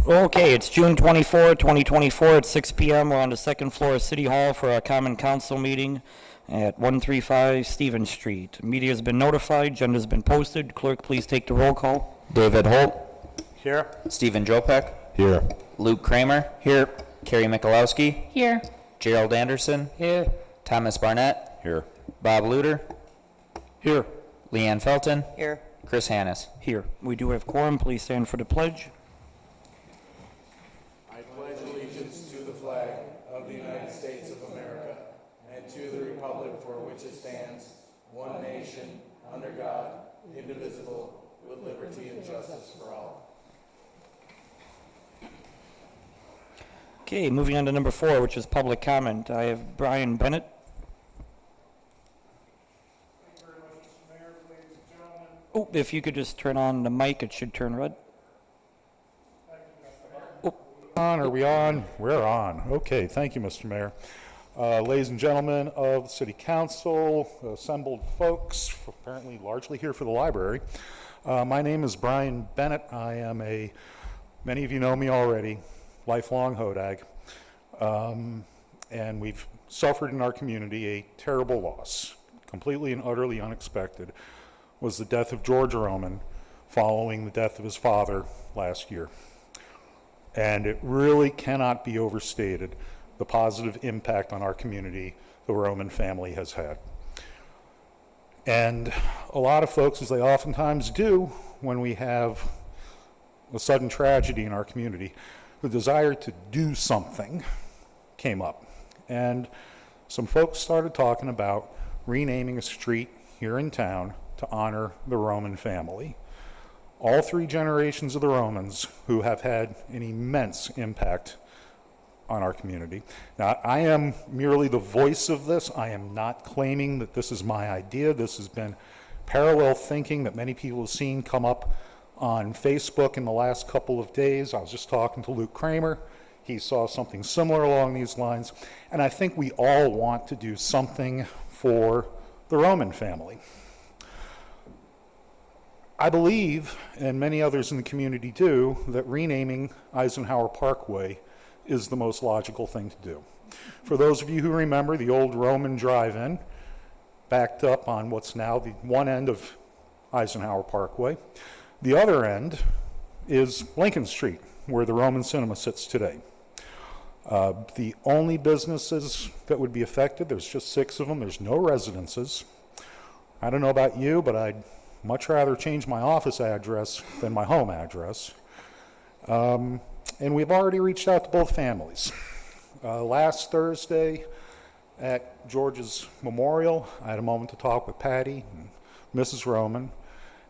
Okay, it's June 24, 2024 at 6 p.m. We're on the second floor of City Hall for our Common Council meeting at 135 Stevens Street. Media has been notified, agenda's been posted. Clerk, please take the roll call. David Holt. Here. Stephen Jopek. Here. Luke Kramer. Here. Carrie Michalowski. Here. Gerald Anderson. Here. Thomas Barnett. Here. Bob Luter. Here. Leanne Felton. Here. Chris Hannes. Here. We do have quorum. Please stand for the pledge. I pledge allegiance to the flag of the United States of America and to the republic for which it stands, one nation, under God, indivisible, with liberty and justice for all. Okay, moving on to number 4, which is public comment. I have Brian Bennett. Thank you very much, Mr. Mayor, ladies and gentlemen. Oh, if you could just turn on the mic, it should turn red. Are we on? We're on. Okay, thank you, Mr. Mayor. Ladies and gentlemen of the City Council, assembled folks, apparently largely here for the library. My name is Brian Bennett. I am many of you know me already, lifelong Hodag. And we've suffered in our community a terrible loss, completely and utterly unexpected, was the death of George Roman following the death of his father last year. And it really cannot be overstated the positive impact on our community the Roman family has had. And a lot of folks, as they oftentimes do when we have a sudden tragedy in our community, the desire to do something came up. And some folks started talking about renaming a street here in town to honor the Roman family. All 3 generations of the Romans who have had an immense impact on our community. Now, I am merely the voice of this. I am not claiming that this is my idea. This has been parallel thinking that many people have seen come up on Facebook in the last couple of days. I was just talking to Luke Kramer. He saw something similar along these lines. And I think we all want to do something for the Roman family. I believe, and many others in the community do, that renaming Eisenhower Parkway is the most logical thing to do. For those of you who remember, the old Roman drive-in backed up on what's now the one end of Eisenhower Parkway. The other end is Lincoln Street, where the Roman Cinema sits today. The only businesses that would be affected, there's just 6 of them, there's no residences. I don't know about you, but I'd much rather change my office address than my home address. And we've already reached out to both families. Last Thursday at George's memorial, I had a moment to talk with Patty and Mrs. Roman,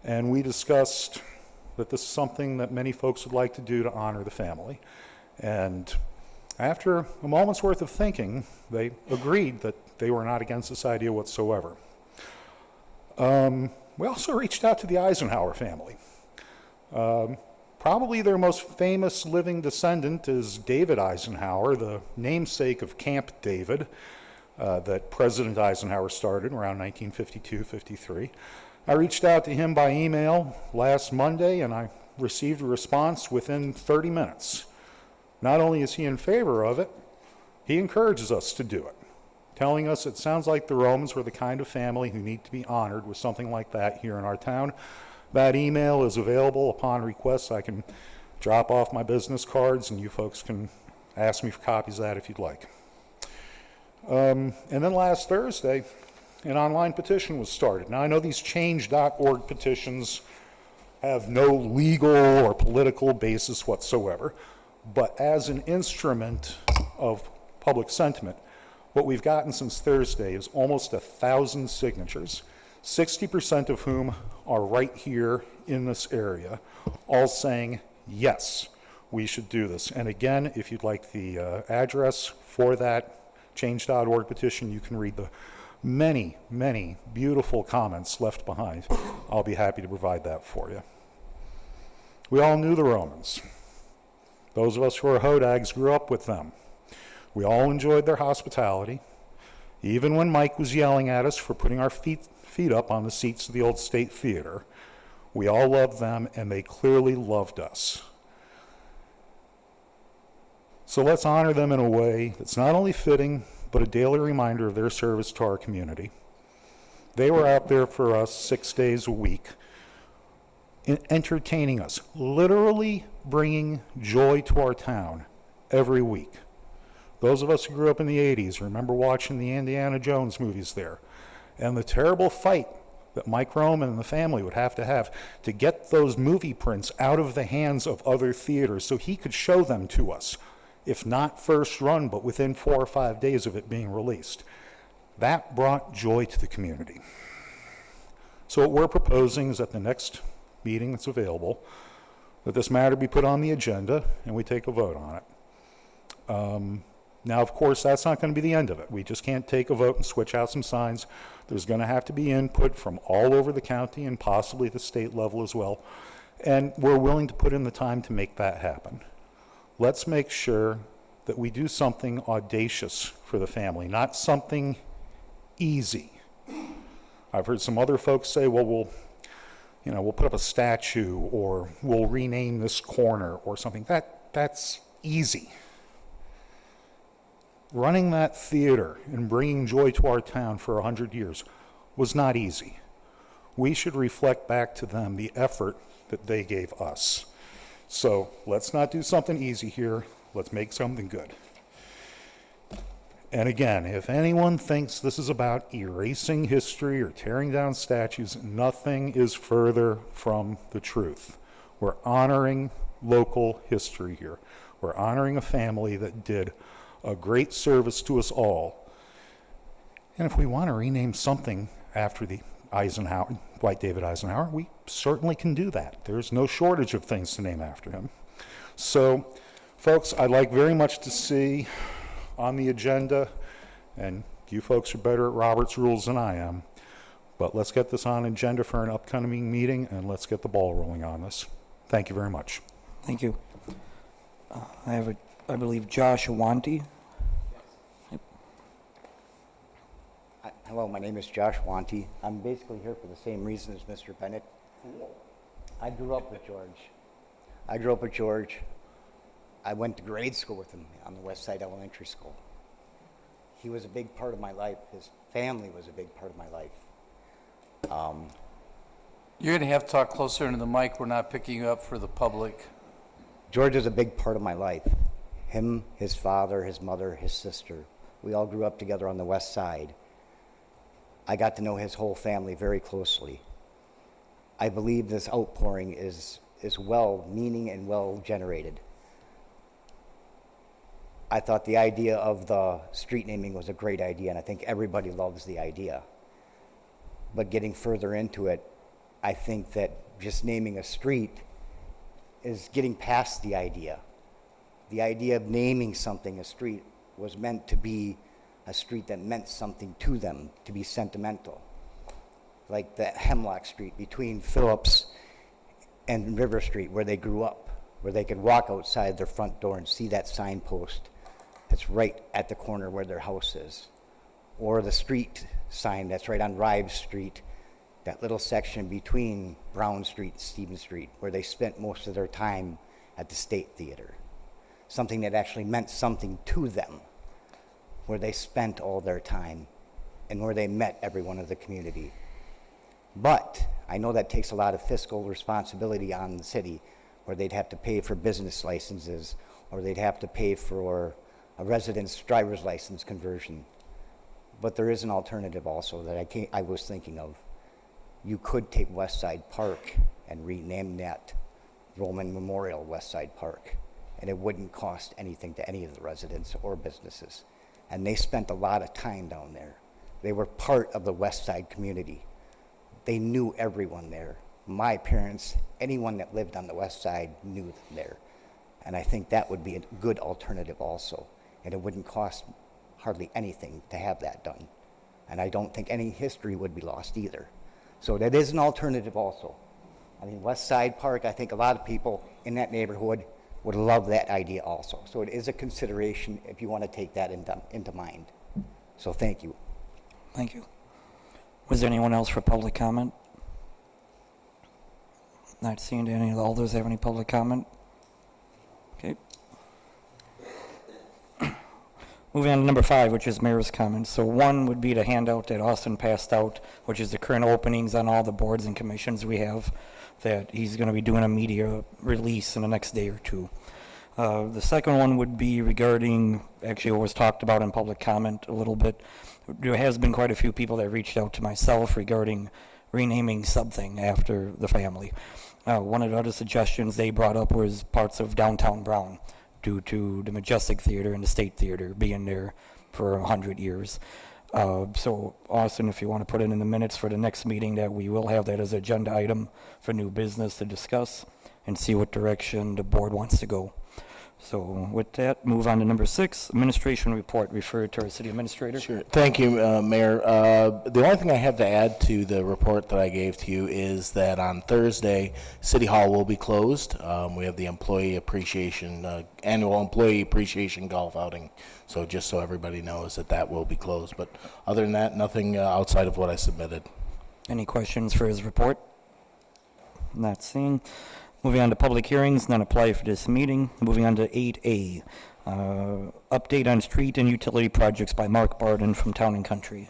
and we discussed that this is something that many folks would like to do to honor the family. And after a moment's worth of thinking, they agreed that they were not against this idea whatsoever. We also reached out to the Eisenhower family. Probably their most famous living descendant is David Eisenhower, the namesake of Camp David that President Eisenhower started around 1952-53. I reached out to him by email last Monday, and I received a response within 30 minutes. Not only is he in favor of it, he encourages us to do it, telling us it sounds like the Romans were the kind of family who need to be honored with something like that here in our town. That email is available upon request. I can drop off my business cards, and you folks can ask me for copies of that if you'd like. And then last Thursday, an online petition was started. Now, I know these change.org petitions have no legal or political basis whatsoever, but as an instrument of public sentiment, what we've gotten since Thursday is almost 1,000 signatures, 60% of whom are right here in this area, all saying, yes, we should do this. And again, if you'd like the address for that change.org petition, you can read the many, many beautiful comments left behind. I'll be happy to provide that for you. We all knew the Romans. Those of us who are Hodags grew up with them. We all enjoyed their hospitality, even when Mike was yelling at us for putting our feet up on the seats of the old State Theater. We all loved them, and they clearly loved us. So let's honor them in a way that's not only fitting, but a daily reminder of their service to our community. They were out there for us 6 days a week, entertaining us, literally bringing joy to our town every week. Those of us who grew up in the 80s remember watching the Indiana Jones movies there, and the terrible fight that Mike Roman and the family would have to get those movie prints out of the hands of other theaters so he could show them to us, if not first run, but within 4 or 5 days of it being released. That brought joy to the community. So what we're proposing is at the next meeting that's available, that this matter be put on the agenda and we take a vote on it. Now, of course, that's not going to be the end of it. We just can't take a vote and switch out some signs. There's going to have to be input from all over the county and possibly the state level as well. And we're willing to put in the time to make that happen. Let's make sure that we do something audacious for the family, not something easy. I've heard some other folks say, well, we'll put up a statue or we'll rename this corner or something. That's easy. Running that theater and bringing joy to our town for 100 years was not easy. We should reflect back to them the effort that they gave us. So let's not do something easy here. Let's make something good. And again, if anyone thinks this is about erasing history or tearing down statues, nothing is further from the truth. We're honoring local history here. We're honoring a family that did a great service to us all. And if we want to rename something after the Dwight David Eisenhower, we certainly can do that. There's no shortage of things to name after him. So, folks, I'd like very much to see on the agenda, and you folks are better at Robert's rules than I am, but let's get this on agenda for an upcoming meeting, and let's get the ball rolling on this. Thank you very much. Thank you. I believe Josh Wanty. Hello, my name is Josh Wanty. I'm basically here for the same reason as Mr. Bennett. I grew up with George. I went to grade school with him on the West Side Elementary School. He was a big part of my life. His family was a big part of my life. You're going to have to talk closer into the mic. We're not picking you up for the public. George is a big part of my life. Him, his father, his mother, his sister. We all grew up together on the West Side. I got to know his whole family very closely. I believe this outpouring is well-meaning and well-generated. I thought the idea of the street naming was a great idea, and I think everybody loves the idea. But getting further into it, I think that just naming a street is getting past the idea. The idea of naming something a street was meant to be a street that meant something to them, to be sentimental. Like the Hemlock Street between Phillips and River Street where they grew up, where they could walk outside their front door and see that signpost that's right at the corner where their house is. Or the street sign that's right on Rives Street, that little section between Brown Street and Stevens Street where they spent most of their time at the State Theater. Something that actually meant something to them, where they spent all their time and where they met everyone of the community. But I know that takes a lot of fiscal responsibility on the city, where they'd have to pay for business licenses, or they'd have to pay for a residence driver's license conversion. But there is an alternative also that I was thinking of. You could take West Side Park and rename that Roman Memorial West Side Park, and it wouldn't cost anything to any of the residents or businesses. And they spent a lot of time down there. They were part of the West Side community. They knew everyone there. My parents, anyone that lived on the West Side knew them there. And I think that would be a good alternative also. And it wouldn't cost hardly anything to have that done. And I don't think any history would be lost either. So that is an alternative also. I mean, West Side Park, I think a lot of people in that neighborhood would love that idea also. So it is a consideration if you want to take that into mind. So thank you. Thank you. Was there anyone else for public comment? Not seeing any of the others have any public comment? Okay. Moving on to number 5, which is mayor's comments. So one would be the handout that Austin passed out, which is the current openings on all the boards and commissions we have, that he's going to be doing a media release in the next day or two. The second one would be regarding, actually what was talked about in public comment a little bit. There has been quite a few people that reached out to myself regarding renaming something after the family. One of the other suggestions they brought up was parts of downtown Brown, due to the Majestic Theater and the State Theater being there for 100 years. So Austin, if you want to put it in the minutes for the next meeting, that we will have that as an agenda item for new business to discuss and see what direction the board wants to go. So with that, move on to number 6, administration report, referred to our city administrator. Sure. Thank you, Mayor. The only thing I have to add to the report that I gave to you is that on Thursday, City Hall will be closed. We have the employee appreciation, annual employee appreciation golf outing. So just so everybody knows that that will be closed. But other than that, nothing outside of what I submitted. Any questions for his report? Not seeing. Moving on to public hearings, none apply for this meeting. Moving on to 8A, update on street and utility projects by Mark Barden from Town and Country.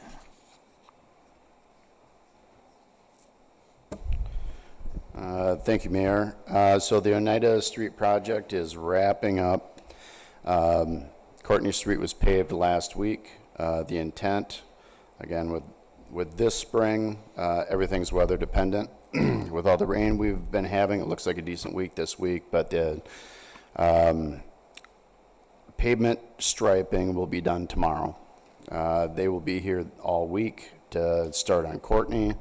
Thank you, Mayor. So the Oneida Street project is wrapping up. Courtney Street was paved last week. The intent, again, with this spring, everything's weather dependent. With all the rain we've been having, it looks like a decent week this week, but the pavement striping will be done tomorrow. They will be here all week to start on Courtney,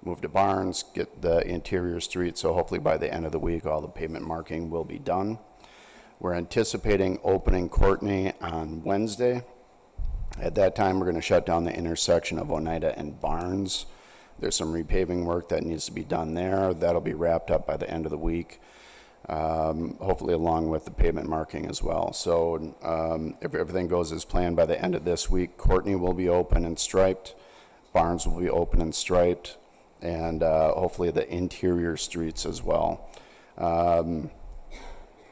move to Barnes, get the interior street, so hopefully by the end of the week all the pavement marking will be done. We're anticipating opening Courtney on Wednesday. At that time, we're going to shut down the intersection of Oneida and Barnes. There's some repaving work that needs to be done there. That'll be wrapped up by the end of the week, hopefully along with the pavement marking as well. So if everything goes as planned, by the end of this week, Courtney will be open and striped, Barnes will be open and striped, and hopefully the interior streets as well.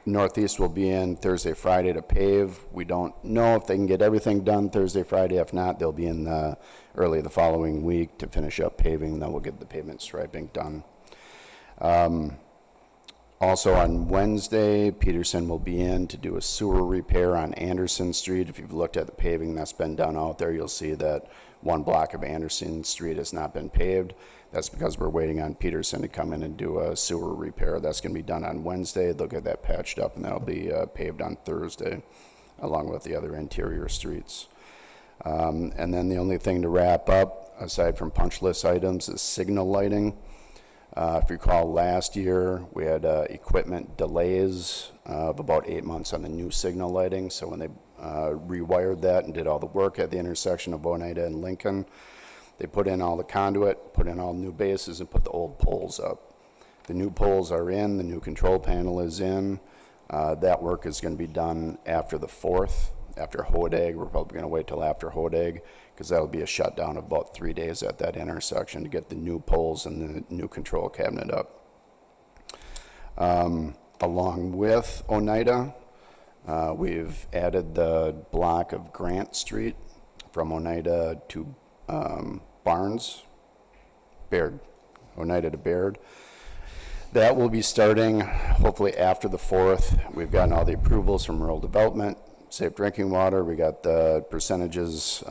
Northeast will be in Thursday, Friday to pave. We don't know if they can get everything done Thursday, Friday. If not, they'll be in early the following week to finish up paving. Then we'll get the pavement striping done. Also on Wednesday, Peterson will be in to do a sewer repair on Anderson Street. If you've looked at the paving that's been done out there, you'll see that one block of Anderson Street has not been paved. That's because we're waiting on Peterson to come in and do a sewer repair. That's going to be done on Wednesday. They'll get that patched up, and that'll be paved on Thursday, along with the other interior streets. And then the only thing to wrap up, aside from punch list items, is signal lighting. If you recall, last year we had equipment delays of about 8 months on the new signal lighting. So when they rewired that and did all the work at the intersection of Oneida and Lincoln, they put in all the conduit, put in all new bases, and put the old poles up. The new poles are in, the new control panel is in. That work is going to be done after the 4th, after Hodag. We're probably going to wait till after Hodag, because that'll be a shutdown of about 3 days at that intersection to get the new poles and the new control cabinet up. Along with Oneida, we've added the block of Grant Street from Oneida to Oneida to Baird. That will be starting hopefully after the 4th. We've gotten all the approvals from rural development, safe drinking water. We got the percentages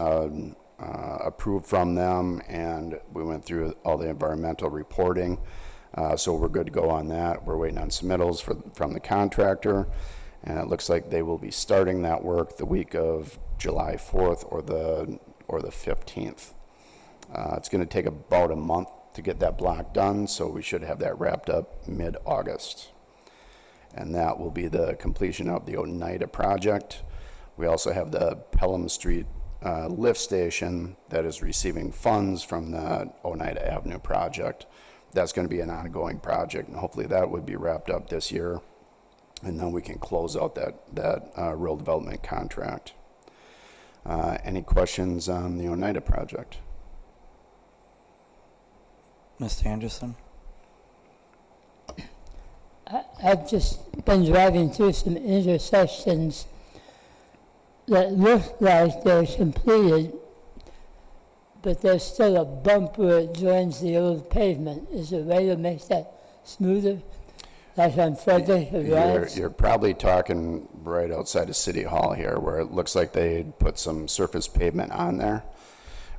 approved from them, and we went through all the environmental reporting. So we're good to go on that. We're waiting on submittals from the contractor, and it looks like they will be starting that work the week of July 4th or the 15th. It's going to take about a month to get that block done, so we should have that wrapped up mid-August. And that will be the completion of the Oneida project. We also have the Pelham Street lift station that is receiving funds from the Oneida Avenue project. That's going to be an ongoing project, and hopefully that would be wrapped up this year, and then we can close out that rural development contract. Any questions on the Oneida project? Mr. Anderson? I've just been driving through some intersections that looks like they're completed, but there's still a bump where it joins the old pavement. Is there a way to make that smoother? Like on Frederick Drive? You're probably talking right outside of City Hall here, where it looks like they put some surface pavement on there.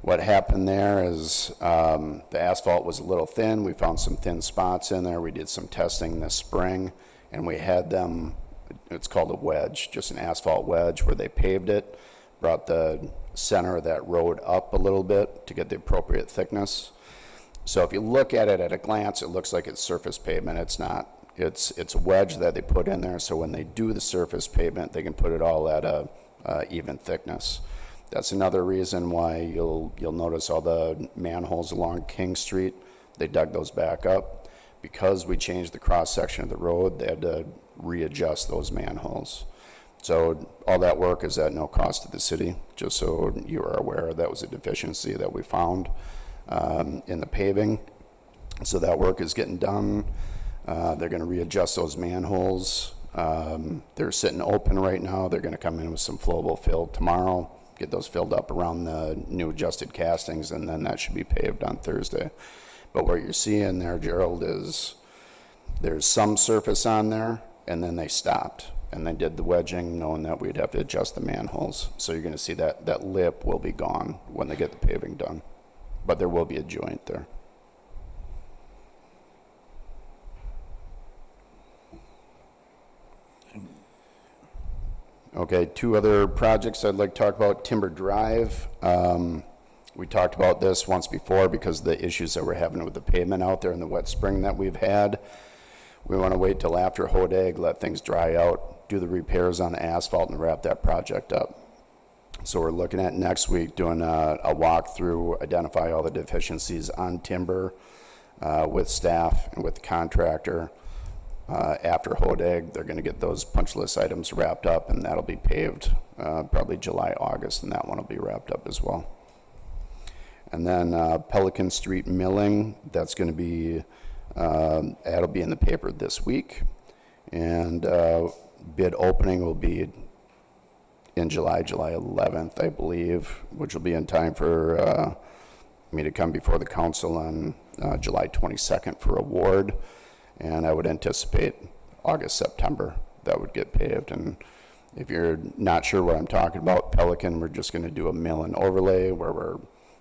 What happened there is the asphalt was a little thin. We found some thin spots in there. We did some testing this spring, and we had them, it's called a wedge, just an asphalt wedge, where they paved it, brought the center of that road up a little bit to get the appropriate thickness. So if you look at it at a glance, it looks like it's surface pavement. It's not. It's a wedge that they put in there, so when they do the surface pavement, they can put it all at a even thickness. That's another reason why you'll notice all the manholes along King Street. They dug those back up. Because we changed the cross-section of the road, they had to readjust those manholes. So all that work is at no cost to the city, just so you are aware. That was a deficiency that we found in the paving. So that work is getting done. They're going to readjust those manholes. They're sitting open right now. They're going to come in with some flowable fill tomorrow, get those filled up around the new adjusted castings, and then that should be paved on Thursday. But what you're seeing there, Gerald, is there's some surface on there, and then they stopped. And they did the wedging knowing that we'd have to adjust the manholes. So you're going to see that lip will be gone when they get the paving done. But there will be a joint there. Okay, two other projects I'd like to talk about. Timber Drive. We talked about this once before because of the issues that we're having with the pavement out there in the wet spring that we've had. We want to wait till after Hodag, let things dry out, do the repairs on the asphalt, and wrap that project up. So we're looking at next week doing a walkthrough, identify all the deficiencies on timber with staff and with the contractor. After Hodag, they're going to get those punch list items wrapped up, and that'll be paved probably July, August, and that one will be wrapped up as well. And then Pelican Street milling, that's going to be, that'll be in the paper this week. And bid opening will be in July 11th, I believe, which will be in time for me to come before the council on July 22nd for award. And I would anticipate August, September, that would get paved. And if you're not sure what I'm talking about, Pelican, we're just going to do a mill and overlay where we're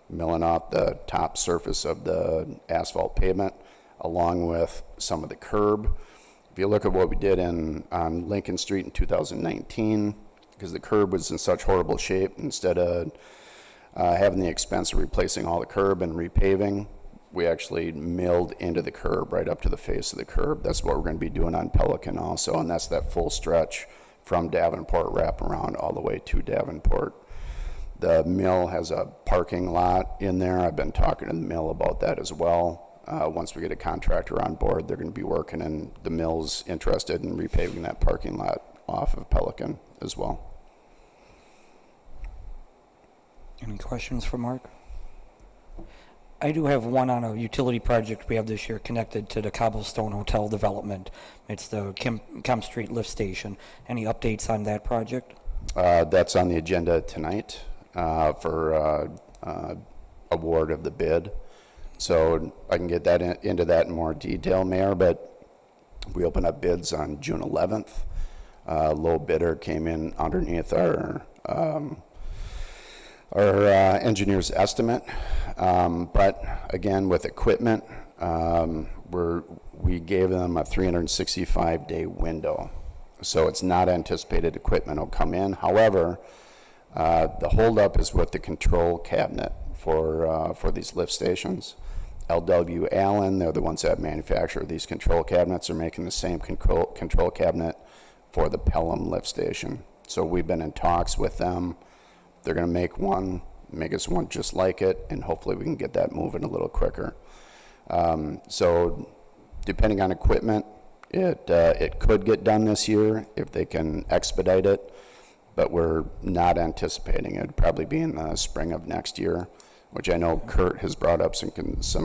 milling off the top surface of the asphalt pavement along with some of the curb. If you look at what we did on Lincoln Street in 2019, because the curb was in such horrible shape, instead of having the expense of replacing all the curb and repaving, we actually milled into the curb right up to the face of the curb. That's what we're going to be doing on Pelican also, and that's that full stretch from Davenport wraparound all the way to Davenport. The mill has a parking lot in there. I've been talking to the mill about that as well. Once we get a contractor on board, they're going to be working, and the mill's interested in repaving that parking lot off of Pelican as well. Any questions for Mark? I do have one on a utility project we have this year connected to the Cobblestone Hotel development. It's the Kemp Street lift station. Any updates on that project? That's on the agenda tonight for award of the bid. So I can get that into that in more detail, Mayor, but we opened up bids on June 11th. Low bidder came in underneath our engineer's estimate. But again, with equipment, we gave them a 365-day window. So it's not anticipated equipment will come in. However, the holdup is with the control cabinet for these lift stations. LW Allen, they're the ones that manufacture these control cabinets, are making the same control cabinet for the Pelham lift station. So we've been in talks with them. They're going to make us one just like it, and hopefully we can get that moving a little quicker. So depending on equipment, it could get done this year if they can expedite it, but we're not anticipating it. It'd probably be in the spring of next year, which I know Kurt has brought up some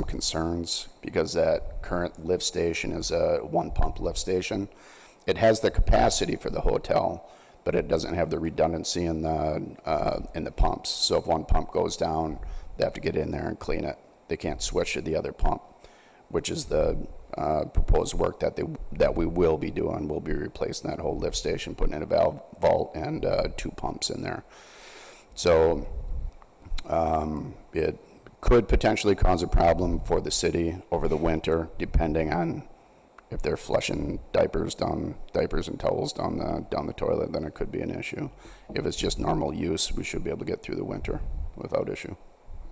concerns because that current lift station is a one-pump lift station. It has the capacity for the hotel. but it doesn't have the redundancy in the pumps. So if one pump goes down, they have to get in there and clean it. They can't switch to the other pump, which is the proposed work that we will be doing. We'll be replacing that whole lift station, putting in a valve vault and 2 pumps in there. So it could potentially cause a problem for the city over the winter, depending on if they're flushing diapers and towels down the toilet. Then it could be an issue. If it's just normal use, we should be able to get through the winter without issue.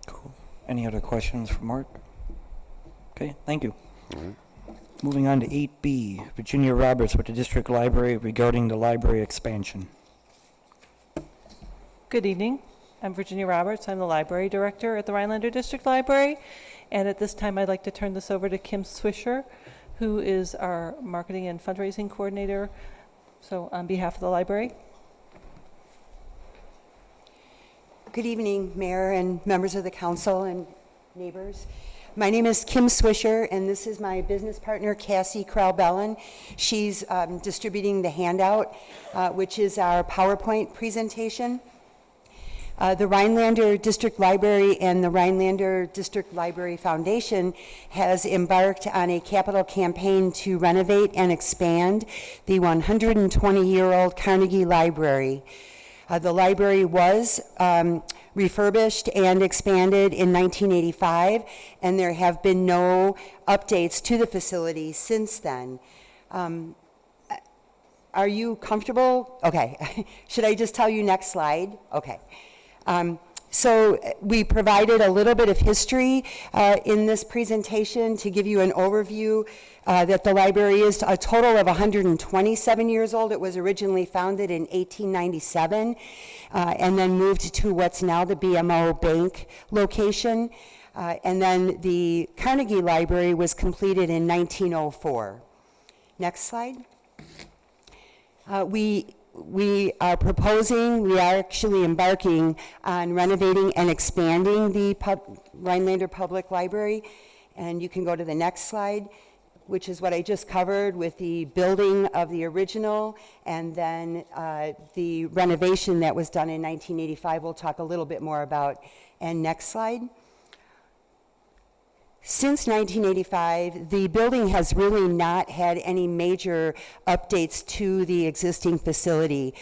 Cool. Any other questions for Mark? Okay, thank you. Moving on to 8B, Virginia Roberts with the District Library regarding the library expansion. Good evening. I'm Virginia Roberts. I'm the Library Director at the Rhinelander District Library. And at this time, I'd like to turn this over to Kim Swisher, who is our Marketing and Fundraising Coordinator. So on behalf of the library. Good evening, Mayor and members of the council and neighbors. My name is Kim Swisher, and this is my business partner, Cassie Krell-Bellin. She's distributing the handout, which is our PowerPoint presentation. The Rhinelander District Library and the Rhinelander District Library Foundation has embarked on a capital campaign to renovate and expand the 120-year-old Carnegie Library. The library was refurbished and expanded in 1985, and there have been no updates to the facility since then. Are you comfortable? Okay. Should I just tell you next slide? Okay. So we provided a little bit of history in this presentation to give you an overview that the library is a total of 127 years old. It was originally founded in 1897 and then moved to what's now the BMO Bank location. And then the Carnegie Library was completed in 1904. Next slide. We are actually embarking on renovating and expanding the Rhinelander Public Library. And you can go to the next slide, which is what I just covered with the building of the original and then the renovation that was done in 1985. We'll talk a little bit more about. And next slide. Since 1985, the building has really not had any major updates to the existing facility.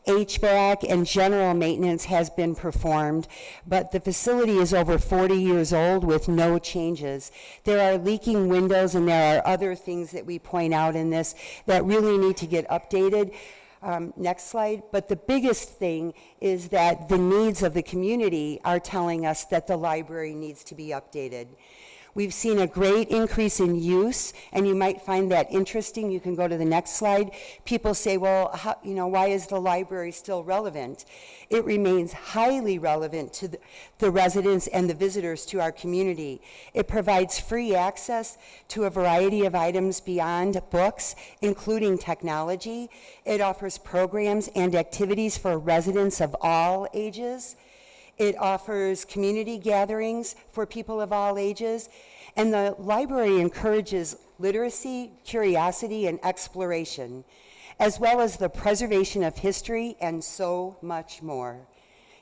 HVAC and general maintenance has been performed, but the facility is over 40 years old with no changes. There are leaking windows and there are other things that we point out in this that really need to get updated. Next slide. But the biggest thing is that the needs of the community are telling us that the library needs to be updated. We've seen a great increase in use, and you might find that interesting. You can go to the next slide. People say, well, why is the library still relevant? It remains highly relevant to the residents and the visitors to our community. It provides free access to a variety of items beyond books, including technology. It offers programs and activities for residents of all ages. It offers community gatherings for people of all ages, and the library encourages literacy, curiosity, and exploration, as well as the preservation of history and so much more.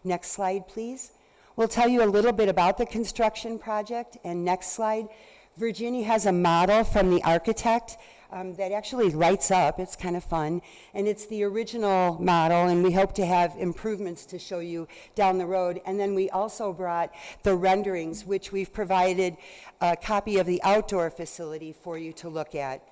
Next slide, please. We'll tell you a little bit about the construction project, and next slide. Virginia has a model from the architect that actually lights up. It's kind of fun. And it's the original model, and we hope to have improvements to show you down the road. And then we also brought the renderings, which we've provided a copy of the outdoor facility for you to look at.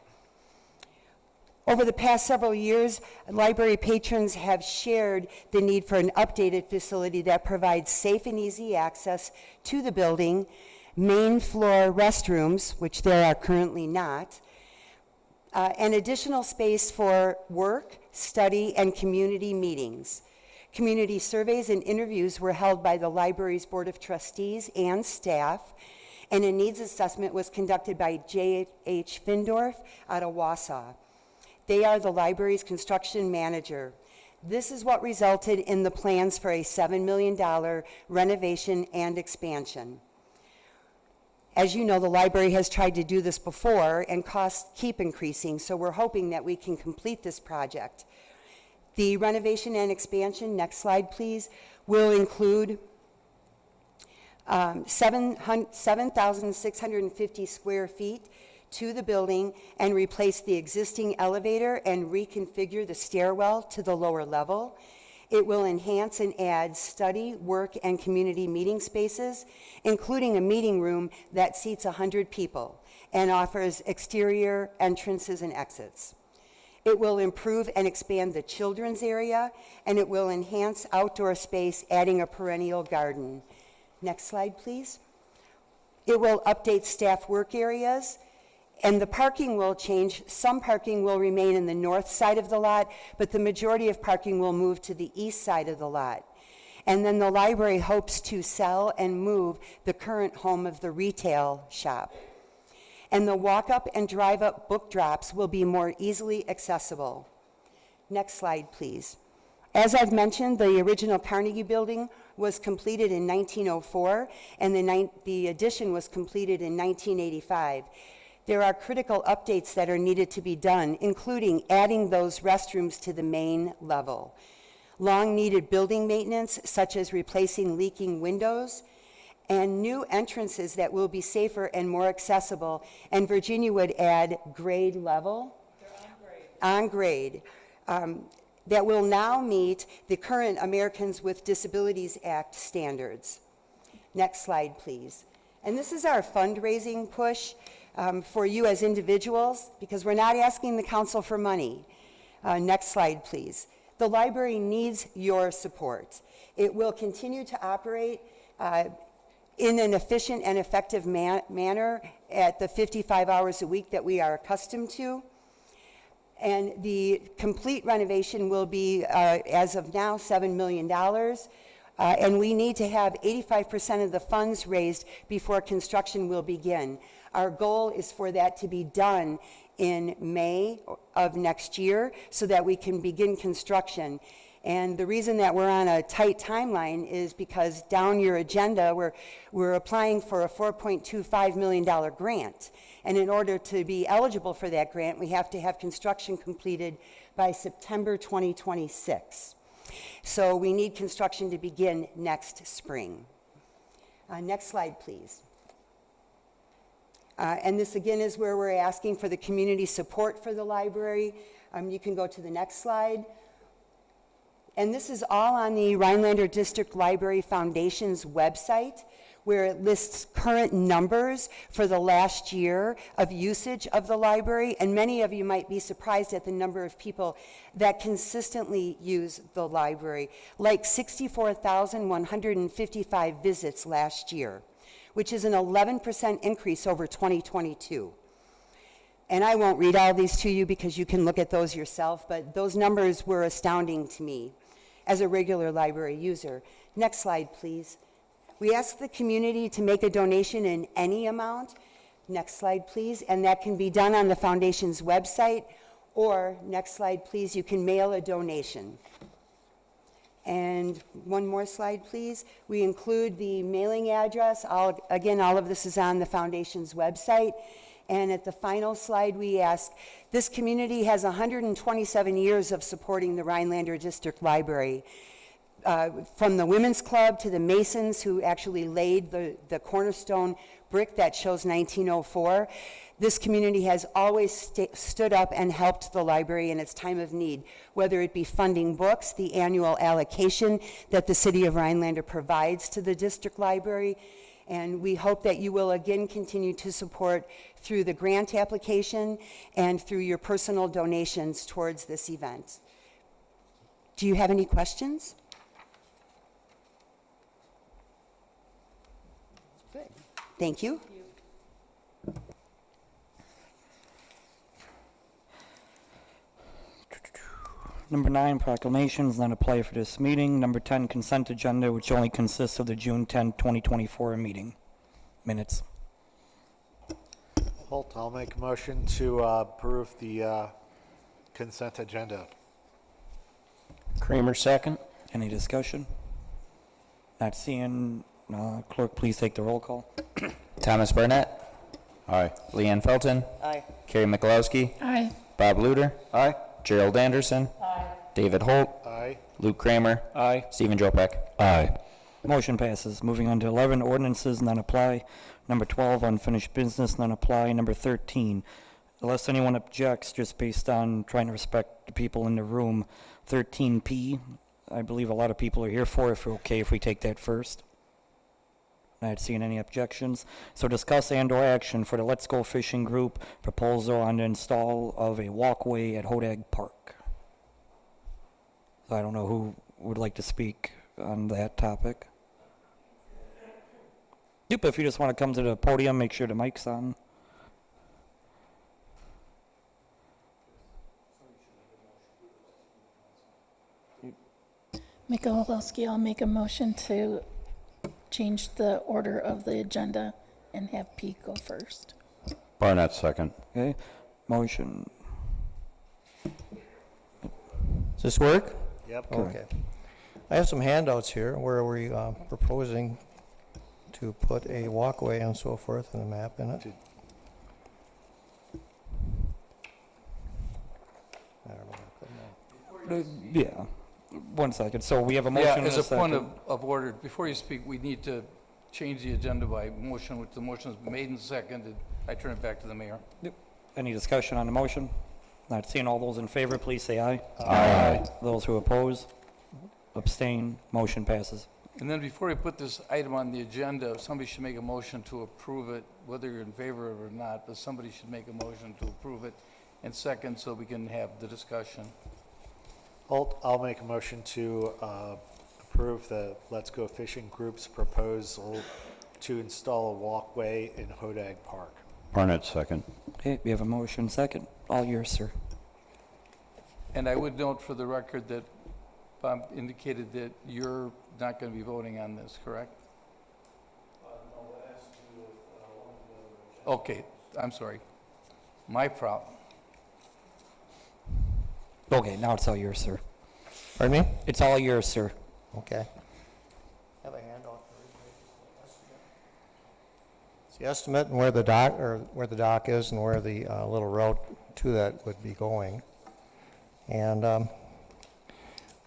Over the past several years, library patrons have shared the need for an updated facility that provides safe and easy access to the building, main floor restrooms, which there are currently not, and additional space for work, study, and community meetings. Community surveys and interviews were held by the library's Board of Trustees and staff, and a needs assessment was conducted by J.H. Findorf out of Wausau. They are the library's construction manager. This is what resulted in the plans for a $7 million renovation and expansion. As you know, the library has tried to do this before, and costs keep increasing, so we're hoping that we can complete this project. The renovation and expansion, next slide please, will include 7,650 square feet to the building and replace the existing elevator and reconfigure the stairwell to the lower level. It will enhance and add study, work, and community meeting spaces, including a meeting room that seats 100 people and offers exterior entrances and exits. It will improve and expand the children's area, and it will enhance outdoor space, adding a perennial garden. Next slide, please. It will update staff work areas, and the parking will change. Some parking will remain in the north side of the lot, but the majority of parking will move to the east side of the lot. And then the library hopes to sell and move the current home of the retail shop. And the walk-up and drive-up book drops will be more easily accessible. Next slide, please. As I've mentioned, the original Carnegie Building was completed in 1904, and the addition was completed in 1985. There are critical updates that are needed to be done, including adding those restrooms to the main level. Long-needed building maintenance, such as replacing leaking windows, and new entrances that will be safer and more accessible. And Virginia would add grade level. They're on grade. That will now meet the current Americans with Disabilities Act standards. Next slide, please. And this is our fundraising push for you as individuals, because we're not asking the council for money. Next slide, please. The library needs your support. It will continue to operate in an efficient and effective manner at the 55 hours a week that we are accustomed to. And the complete renovation will be, as of now, $7 million. And we need to have 85% of the funds raised before construction will begin. Our goal is for that to be done in May of next year so that we can begin construction. And the reason that we're on a tight timeline is because down your agenda, we're applying for a $4.25 million grant. And in order to be eligible for that grant, we have to have construction completed by September 2026. So we need construction to begin next spring. Next slide, please. And this again is where we're asking for the community support for the library. You can go to the next slide. And this is all on the Rhinelander District Library Foundation's website, where it lists current numbers for the last year of usage of the library. And many of you might be surprised at the number of people that consistently use the library, like 64,155 visits last year, which is an 11% increase over 2022. And I won't read all these to you because you can look at those yourself, but those numbers were astounding to me as a regular library user. Next slide, please. We ask the community to make a donation in any amount. Next slide, please. And that can be done on the foundation's website, or, next slide, please, you can mail a donation. And one more slide, please. We include the mailing address. Again, all of this is on the foundation's website. And at the final slide, we ask, this community has 127 years of supporting the Rhinelander District Library. From the Women's Club to the Masons, who actually laid the cornerstone brick that shows 1904, this community has always stood up and helped the library in its time of need, whether it be funding books, the annual allocation that the city of Rhinelander provides to the district library. And we hope that you will again continue to support through the grant application and through your personal donations towards this event. Do you have any questions? Good. Thank you. Number 9, proclamations, none apply for this meeting. Number 10, consent agenda, which only consists of the June 10, 2024 meeting minutes. Holt, I'll make a motion to approve the consent agenda. Kramer, second. Any discussion? Not seeing. Clerk, please take the roll call. Thomas Barnett. Aye. Leanne Felton. Aye. Carrie McLowski. Aye. Bob Luter. Aye. Gerald Anderson. Aye. David Holt. Aye. Luke Kramer. Aye. Stephen Jopek. Aye. Motion passes. Moving on to 11, ordinances, none apply. Number 12, unfinished business, none apply. Number 13, unless anyone objects, just based on trying to respect the people in the room, 13P, I believe a lot of people are here for, if we're okay if we take that first. Not seeing any objections. So discuss and/or action for the Let's Go Fishing Group proposal on the install of a walkway at Hodag Park. So I don't know who would like to speak on that topic. Yep, if you just want to come to the podium, make sure the mic's on. Mika Olowski, I'll make a motion to change the order of the agenda and have P go first. Barnett, second. Okay, motion. Does this work? Yep. Okay. I have some handouts here where we're proposing to put a walkway and so forth and a map in it. I don't know how to put that. Yeah, 1 second. So we have a Yeah, motion and as a a point second. of order, before you speak, we need to change the agenda by motion, which the motion is made and seconded. I turn it back to the mayor. Any discussion on the motion? Not seeing all those in favor, please say aye. Aye. Those who oppose, abstain, motion passes. And then before we put this item on the agenda, somebody should make a motion to approve it, whether you're in favor of it or not, but somebody should make a motion to approve it. And second, so we can have the discussion. I'll make a motion to approve the Let's Go Fishing Group's proposal to install a walkway in Hodag Park. Barnett, second. Okay, we have a motion second. All yours, sir. And I would note for the record that Bob indicated that you're not going to be voting on this, correct? No, that has to do with one of the other. Okay, I'm sorry. My problem. Okay, now it's all yours, sir. Pardon me? It's all yours, sir. Okay. Have a handout for everybody. It's the estimate and where the dock is and where the little route to that would be going. And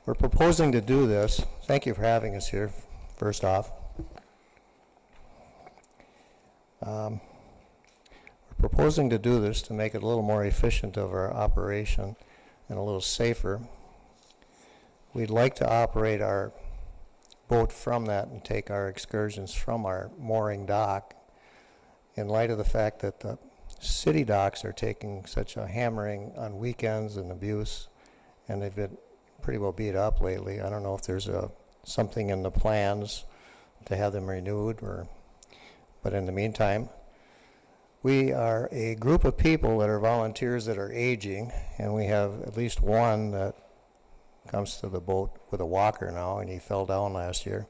we're proposing to do this. Thank you for having us here, first off. We're proposing to do this to make it a little more efficient of our operation and a little safer. We'd like to operate our boat from that and take our excursions from our mooring dock in light of the fact that the city docks are taking such a hammering on weekends and abuse, and they've been pretty well beat up lately. I don't know if there's something in the plans to have them renewed, but in the meantime, we are a group of people that are volunteers that are aging, and we have at least one that comes to the boat with a walker now, and he fell down last year.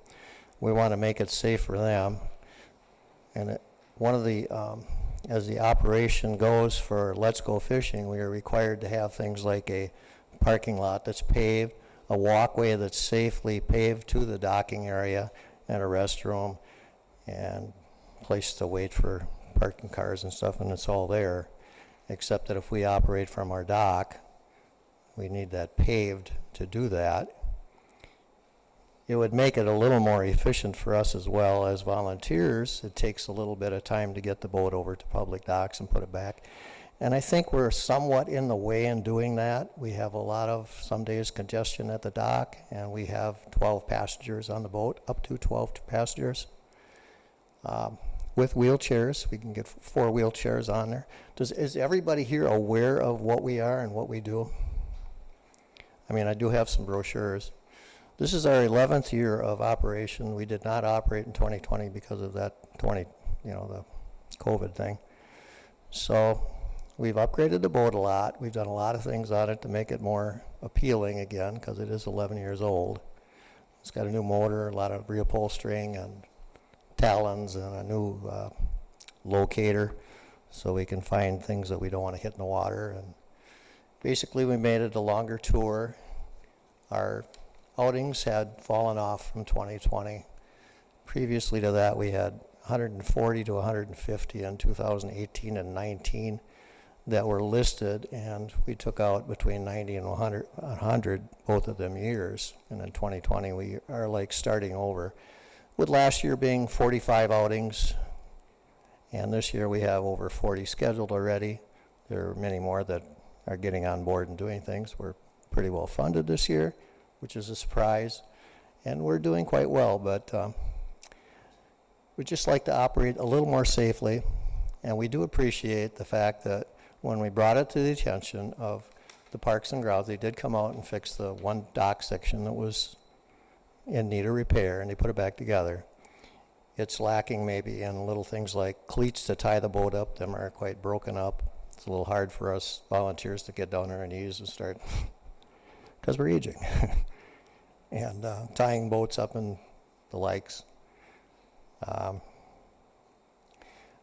We want to make it safe for them. And one of the, as the operation goes for Let's Go Fishing, we are required to have things like a parking lot that's paved, a walkway that's safely paved to the docking area, and a restroom, and place to wait for parking cars and stuff, and it's all there, except that if we operate from our dock, we need that paved to do that. It would make it a little more efficient for us as well as volunteers. It takes a little bit of time to get the boat over to public docks and put it back. And I think we're somewhat in the way in doing that. We have a lot of, some days, congestion at the dock, and we have 12 passengers on the boat, up to 12 passengers. With wheelchairs, we can get 4 wheelchairs on there. Is everybody here aware of what we are and what we do? I mean, I do have some brochures. This is our 11th year of operation. We did not operate in 2020 because of that the COVID thing. So we've upgraded the boat a lot. We've done a lot of things on it to make it more appealing again, because it is 11 years old. It's got a new motor, a lot of reupholstering and talons, and a new locator, so we can find things that we don't want to hit in the water. And basically, we made it a longer tour. Our outings had fallen off from 2020. Previously to that, we had 140 to 150 in 2018 and 19. that were listed, and we took out between 90 and 100 both of them years. And in 2020, we are like starting over, with last year being 45 outings, and this year we have over 40 scheduled already. There are many more that are getting on board and doing things. We're pretty well funded this year, which is a surprise, and we're doing quite well, but we'd just like to operate a little more safely, and we do appreciate the fact that when we brought it to the attention of the Parks and Grounds, they did come out and fix the one dock section that was in need of repair, and they put it back together. It's lacking maybe in little things like cleats to tie the boat up. Them are quite broken up. It's a little hard for us volunteers to get down on our knees and start, because we're aging, and tying boats up and the likes.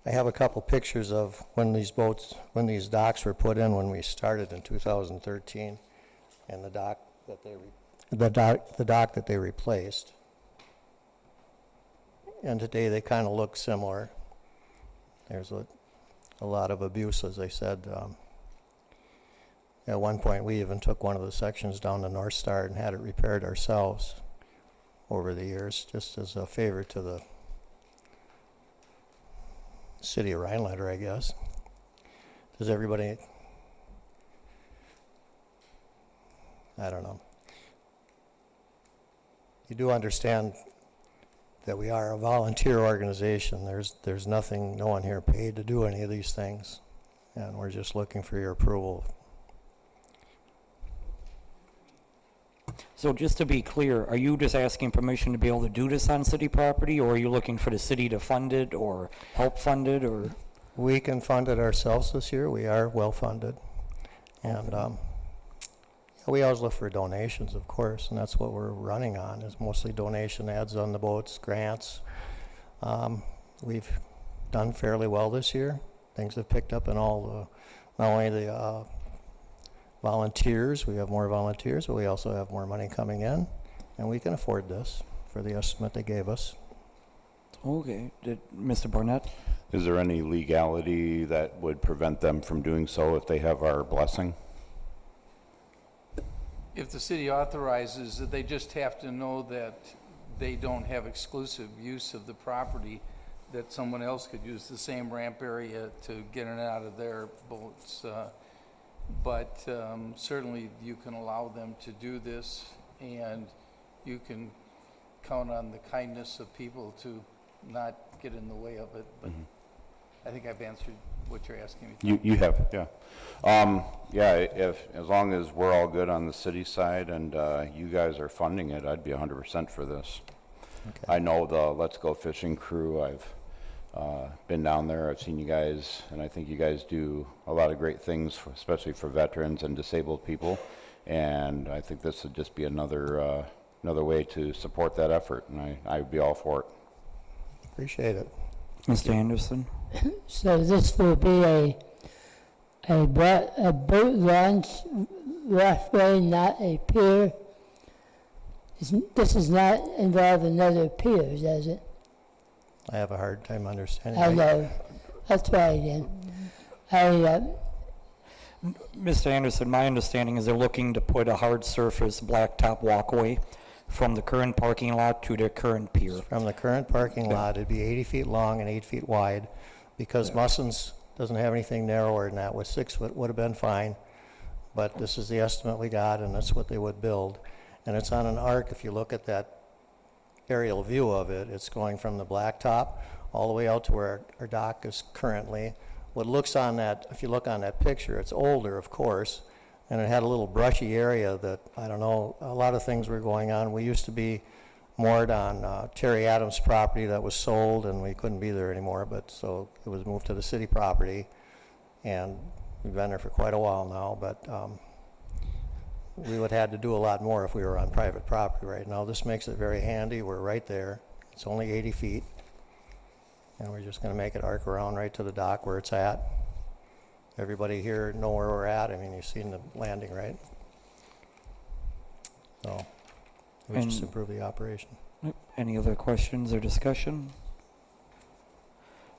I have a couple pictures of when these docks were put in when we started in 2013, and the dock that they replaced. And today they kind of look similar. There's a lot of abuse, as I said. At one point, we even took one of the sections down to North Star and had it repaired ourselves over the years, just as a favor to the city of Rhinelander, I guess. Does everybody, I don't know. You do understand that we are a volunteer organization. There's nothing, no one here paid to do any of these things, and we're just looking for your approval. So just to be clear, are you just asking permission to be able to do this on city property, or are you looking for the city to fund it or help fund it, or? We can fund it ourselves this year. We are well funded, and we always look for donations, of course, and that's what we're running on, is mostly donation ads on the boats, grants. We've done fairly well this year. Things have picked up in all the, not only the volunteers, we have more volunteers, but we also have more money coming in, and we can afford this for the estimate they gave us. Okay. Mr. Barnett? Is there any legality that would prevent them from doing so if they have our blessing? If the city authorizes it, they just have to know that they don't have exclusive use of the property, that someone else could use the same ramp area to get in and out of their boats. But certainly you can allow them to do this, and you can count on the kindness of people to not get in the way of it. But I think I've answered what you're asking me. You have, yeah. Yeah, as long as we're all good on the city side and you guys are funding it, I'd be 100% for this. Okay. I know the Let's Go Fishing crew. I've been down there. I've seen you guys, and I think you guys do a lot of great things, especially for veterans and disabled people. And I think this would just be another way to support that effort, and I would be all for it. Appreciate it. Mr. Anderson? So this will be a boat launch walkway, not a pier. This does not involve another pier, does it? I have a hard time understanding. I know. I'll try again. Mr. Anderson, my understanding is they're looking to put a hard surface blacktop walkway from the current parking lot to their current pier. From the current parking lot, it'd be 80 feet long and 8 feet wide, because Mussins doesn't have anything narrower than that. With 6 foot would have been fine, but this is the estimate we got, and that's what they would build. And it's on an arc. If you look at that aerial view of it, it's going from the blacktop all the way out to where our dock is currently. What looks on that, if you look on that picture, it's older, of course, and it had a little brushy area that, I don't know, a lot of things were going on. We used to be moored on Terry Adams' property that was sold, and we couldn't be there anymore, but so it was moved to the city property, and we've been there for quite a while now, but we would have had to do a lot more if we were on private property right now. This makes it very handy. We're right there. It's only 80 feet, and we're just going to make it arc around right to the dock where it's at. Everybody here know where we're at. I mean, you've seen the landing, right? So we just improve the operation. Any other questions or discussion?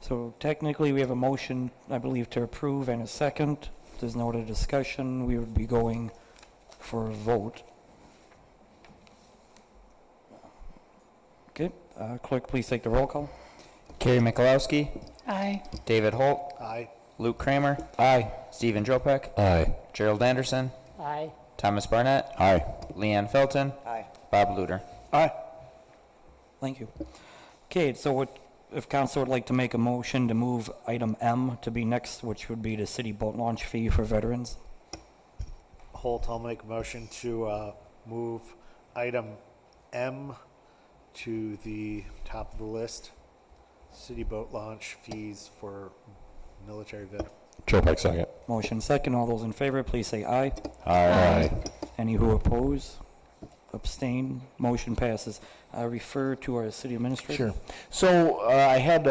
So technically, we have a motion, I believe, to approve and a second. If there's no other discussion, we would be going for a vote. Okay, clerk, please take the roll call. Carrie Mikulowski, Aye. David Holt, Aye. Luke Kramer, Aye. Stephen Jopek, Aye. Gerald Anderson, Aye. Thomas Barnett, Aye. Leanne Felton, Aye. Bob Luder. Aye. Thank you. Okay, so if council would like to make a motion to move item M to be next, which would be the city boat launch fee for veterans. Holt, I'll make a motion to move item M to the top of the list. City boat launch fees for military veterans. Jopek second. Motion second. All those in favor, please say aye. Aye. Any who oppose? Abstain? Motion passes. Refer to our city administrator. Sure. So I had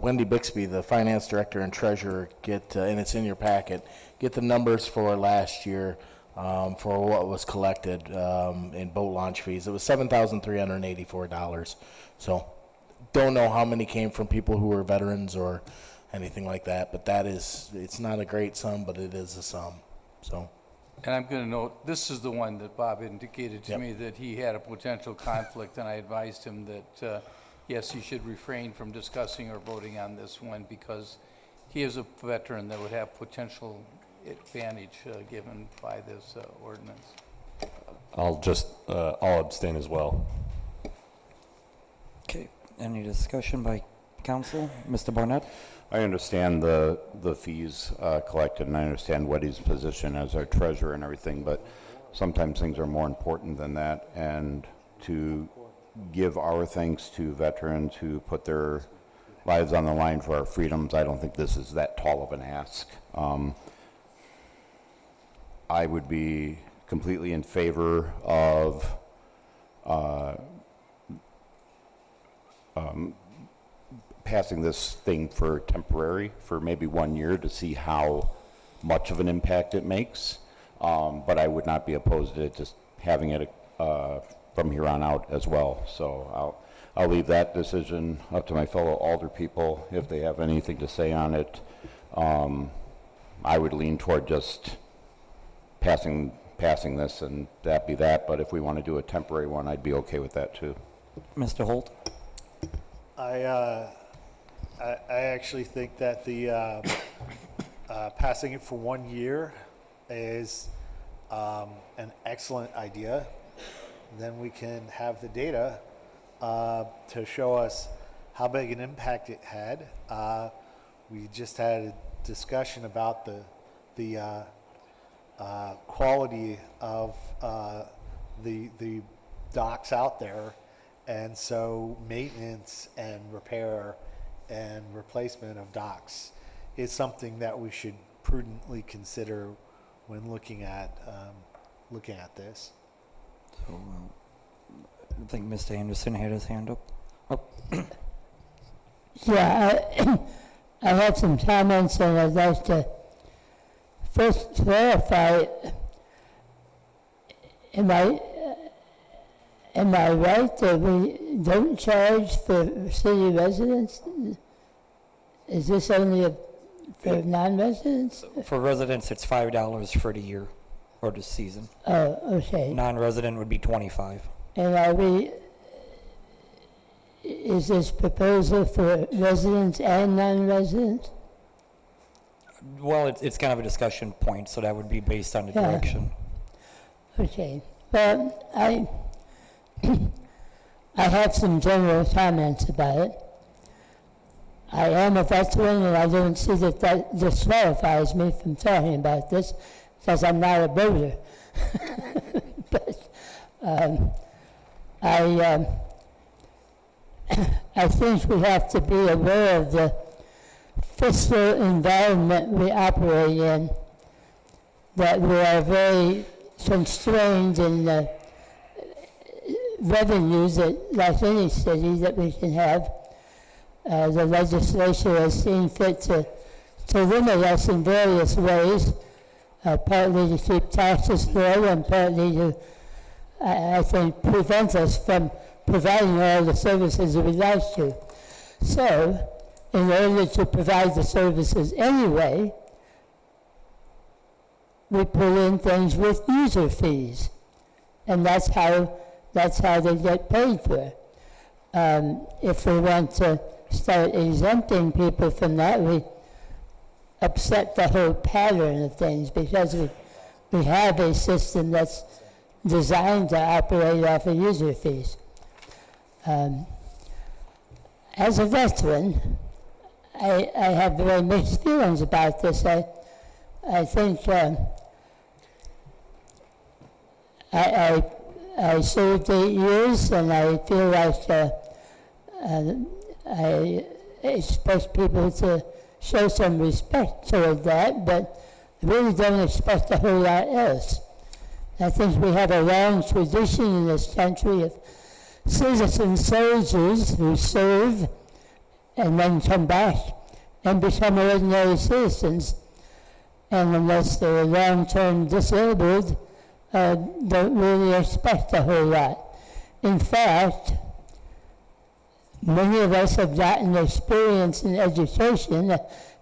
Wendy Bixby, the finance director and treasurer, get, and it's in your packet, get the numbers for last year for what was collected in boat launch fees. It was $7,384. So don't know how many came from people who were veterans or anything like that, but that is, it's not a great sum, but it is a sum. So. And I'm going to note, this is the one that Bob indicated to me that he had a potential conflict, and I advised him that, yes, he should refrain from discussing or voting on this one because he is a veteran that would have potential advantage given by this ordinance. I'll abstain as well. Okay. Any discussion by council? Mr. Barnett? I understand the fees collected, and I understand Weddy's position as our treasurer and everything, but sometimes things are more important than that, and to give our thanks to veterans who put their lives on the line for our freedoms, I don't think this is that tall of an ask. I would be completely in favor of passing this thing for temporary for maybe 1 year to see how much of an impact it makes. But I would not be opposed to just having it from here on out as well. So I'll leave that decision up to my fellow alder people if they have anything to say on it. I would lean toward just passing this and that be that. But if we want to do a temporary one, I'd be okay with that too. Mr. Holt? I actually think that the passing it for 1 year is an excellent idea. Then we can have the data to show us how big an impact it had. We just had a discussion about the quality of the docks out there, and so maintenance and repair and replacement of docks is something that we should prudently consider when looking at this. So, I think Mr. Anderson had his hand up. Oh. Yeah, I have some comments, and I'd like to first clarify, am I right that we don't charge for city residents? Is this only for non-residents? For residents, it's $5 for the year or the season. Oh, okay. Non-resident would be $25. And is this proposal for residents and non-residents? Well, it's kind of a discussion point, so that would be based on the direction. Okay. Well, I have some general comments about it. I am a veteran, and I don't see that disqualifies me from talking about this, because I'm not a voter. But I think we have to be aware of the fiscal environment we operate in, that we are very constrained in the revenues that, like any city, that we can have. The legislature has seen fit to limit us in various ways, partly to keep taxes low and partly to, I think, prevent us from providing all the services that we'd like to. So, in order to provide the services anyway, we pull in things with user fees. And that's how they get paid for it. If we want to start exempting people from that, we upset the whole pattern of things, because we have a system that's designed to operate off of user fees. As a veteran, I have very mixed feelings about this. I think I served 8 years, and I feel like I expect people to show some respect toward that, but I really don't expect a whole lot else. I think we have a long tradition in this country of citizen soldiers who serve and then come back and become ordinary citizens, and unless they're long-term disabled, don't really expect a whole lot. In fact, many of us have gotten experience in education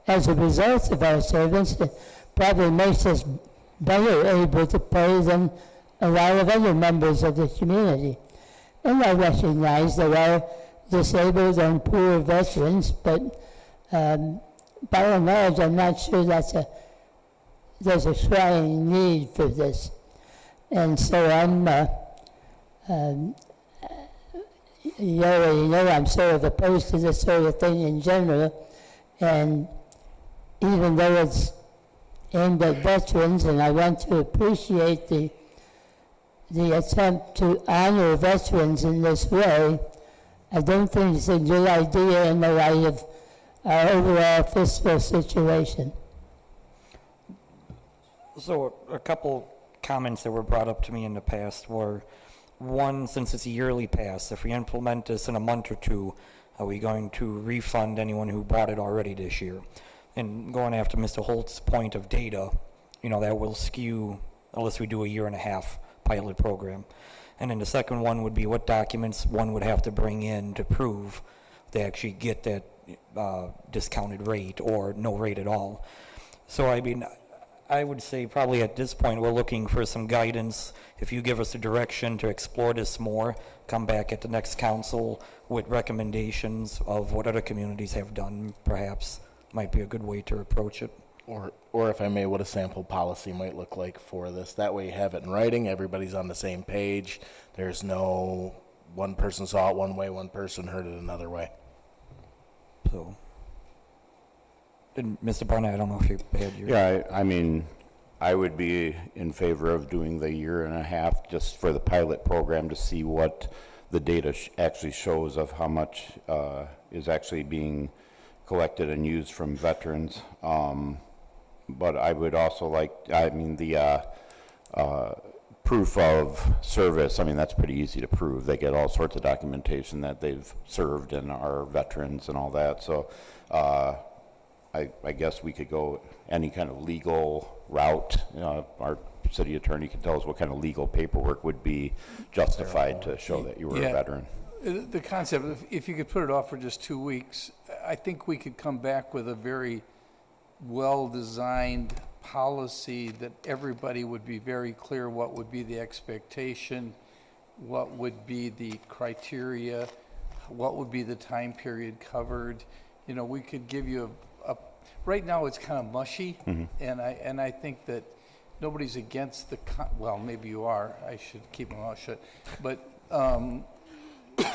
as a result of our service that probably makes us better able to pay than a lot of other members of the community. And I recognize there are disabled and poor veterans, but by and large, I'm not sure there's a crying need for this. And so you already know I'm sort of opposed to this sort of thing in general, and even though it's aimed at veterans, and I want to appreciate the attempt to honor veterans in this way, I don't think it's a good idea in the light of our overall fiscal situation. So a couple comments that were brought up to me in the past were, one, since it's a yearly pass, if we implement this in a month or two, are we going to refund anyone who bought it already this year? And going after Mr. Holt's point of data, that will skew unless we do a 1.5 year pilot program. And then the second one would be what documents one would have to bring in to prove they actually get that discounted rate or no rate at all. So I would say probably at this point we're looking for some guidance. If you give us a direction to explore this more, come back at the next council with recommendations of what other communities have done, perhaps might be a good way to approach it. Or if I may, what a sample policy might look like for this. That way you have it in writing, everybody's on the same page. There's no one person saw it one way, one person heard it another way. So, and Mr. Barnett, I don't know if you had your... Yeah, I mean, I would be in favor of doing the 1.5 years just for the pilot program to see what the data actually shows of how much is actually being collected and used from veterans. But I would also the proof of service, that's pretty easy to prove. They get all sorts of documentation that they've served and are veterans and all that. So I guess we could go any kind of legal route. Our city attorney can tell us what kind of legal paperwork would be justified to show that you were a veteran. The concept, if you could put it off for just 2 weeks, I think we could come back with a very well-designed policy that everybody would be very clear what would be the expectation, what would be the criteria, what would be the time period covered. We could give you right now it's kind of mushy, and I think that nobody's against well, maybe you are, I should keep my mouth shut, but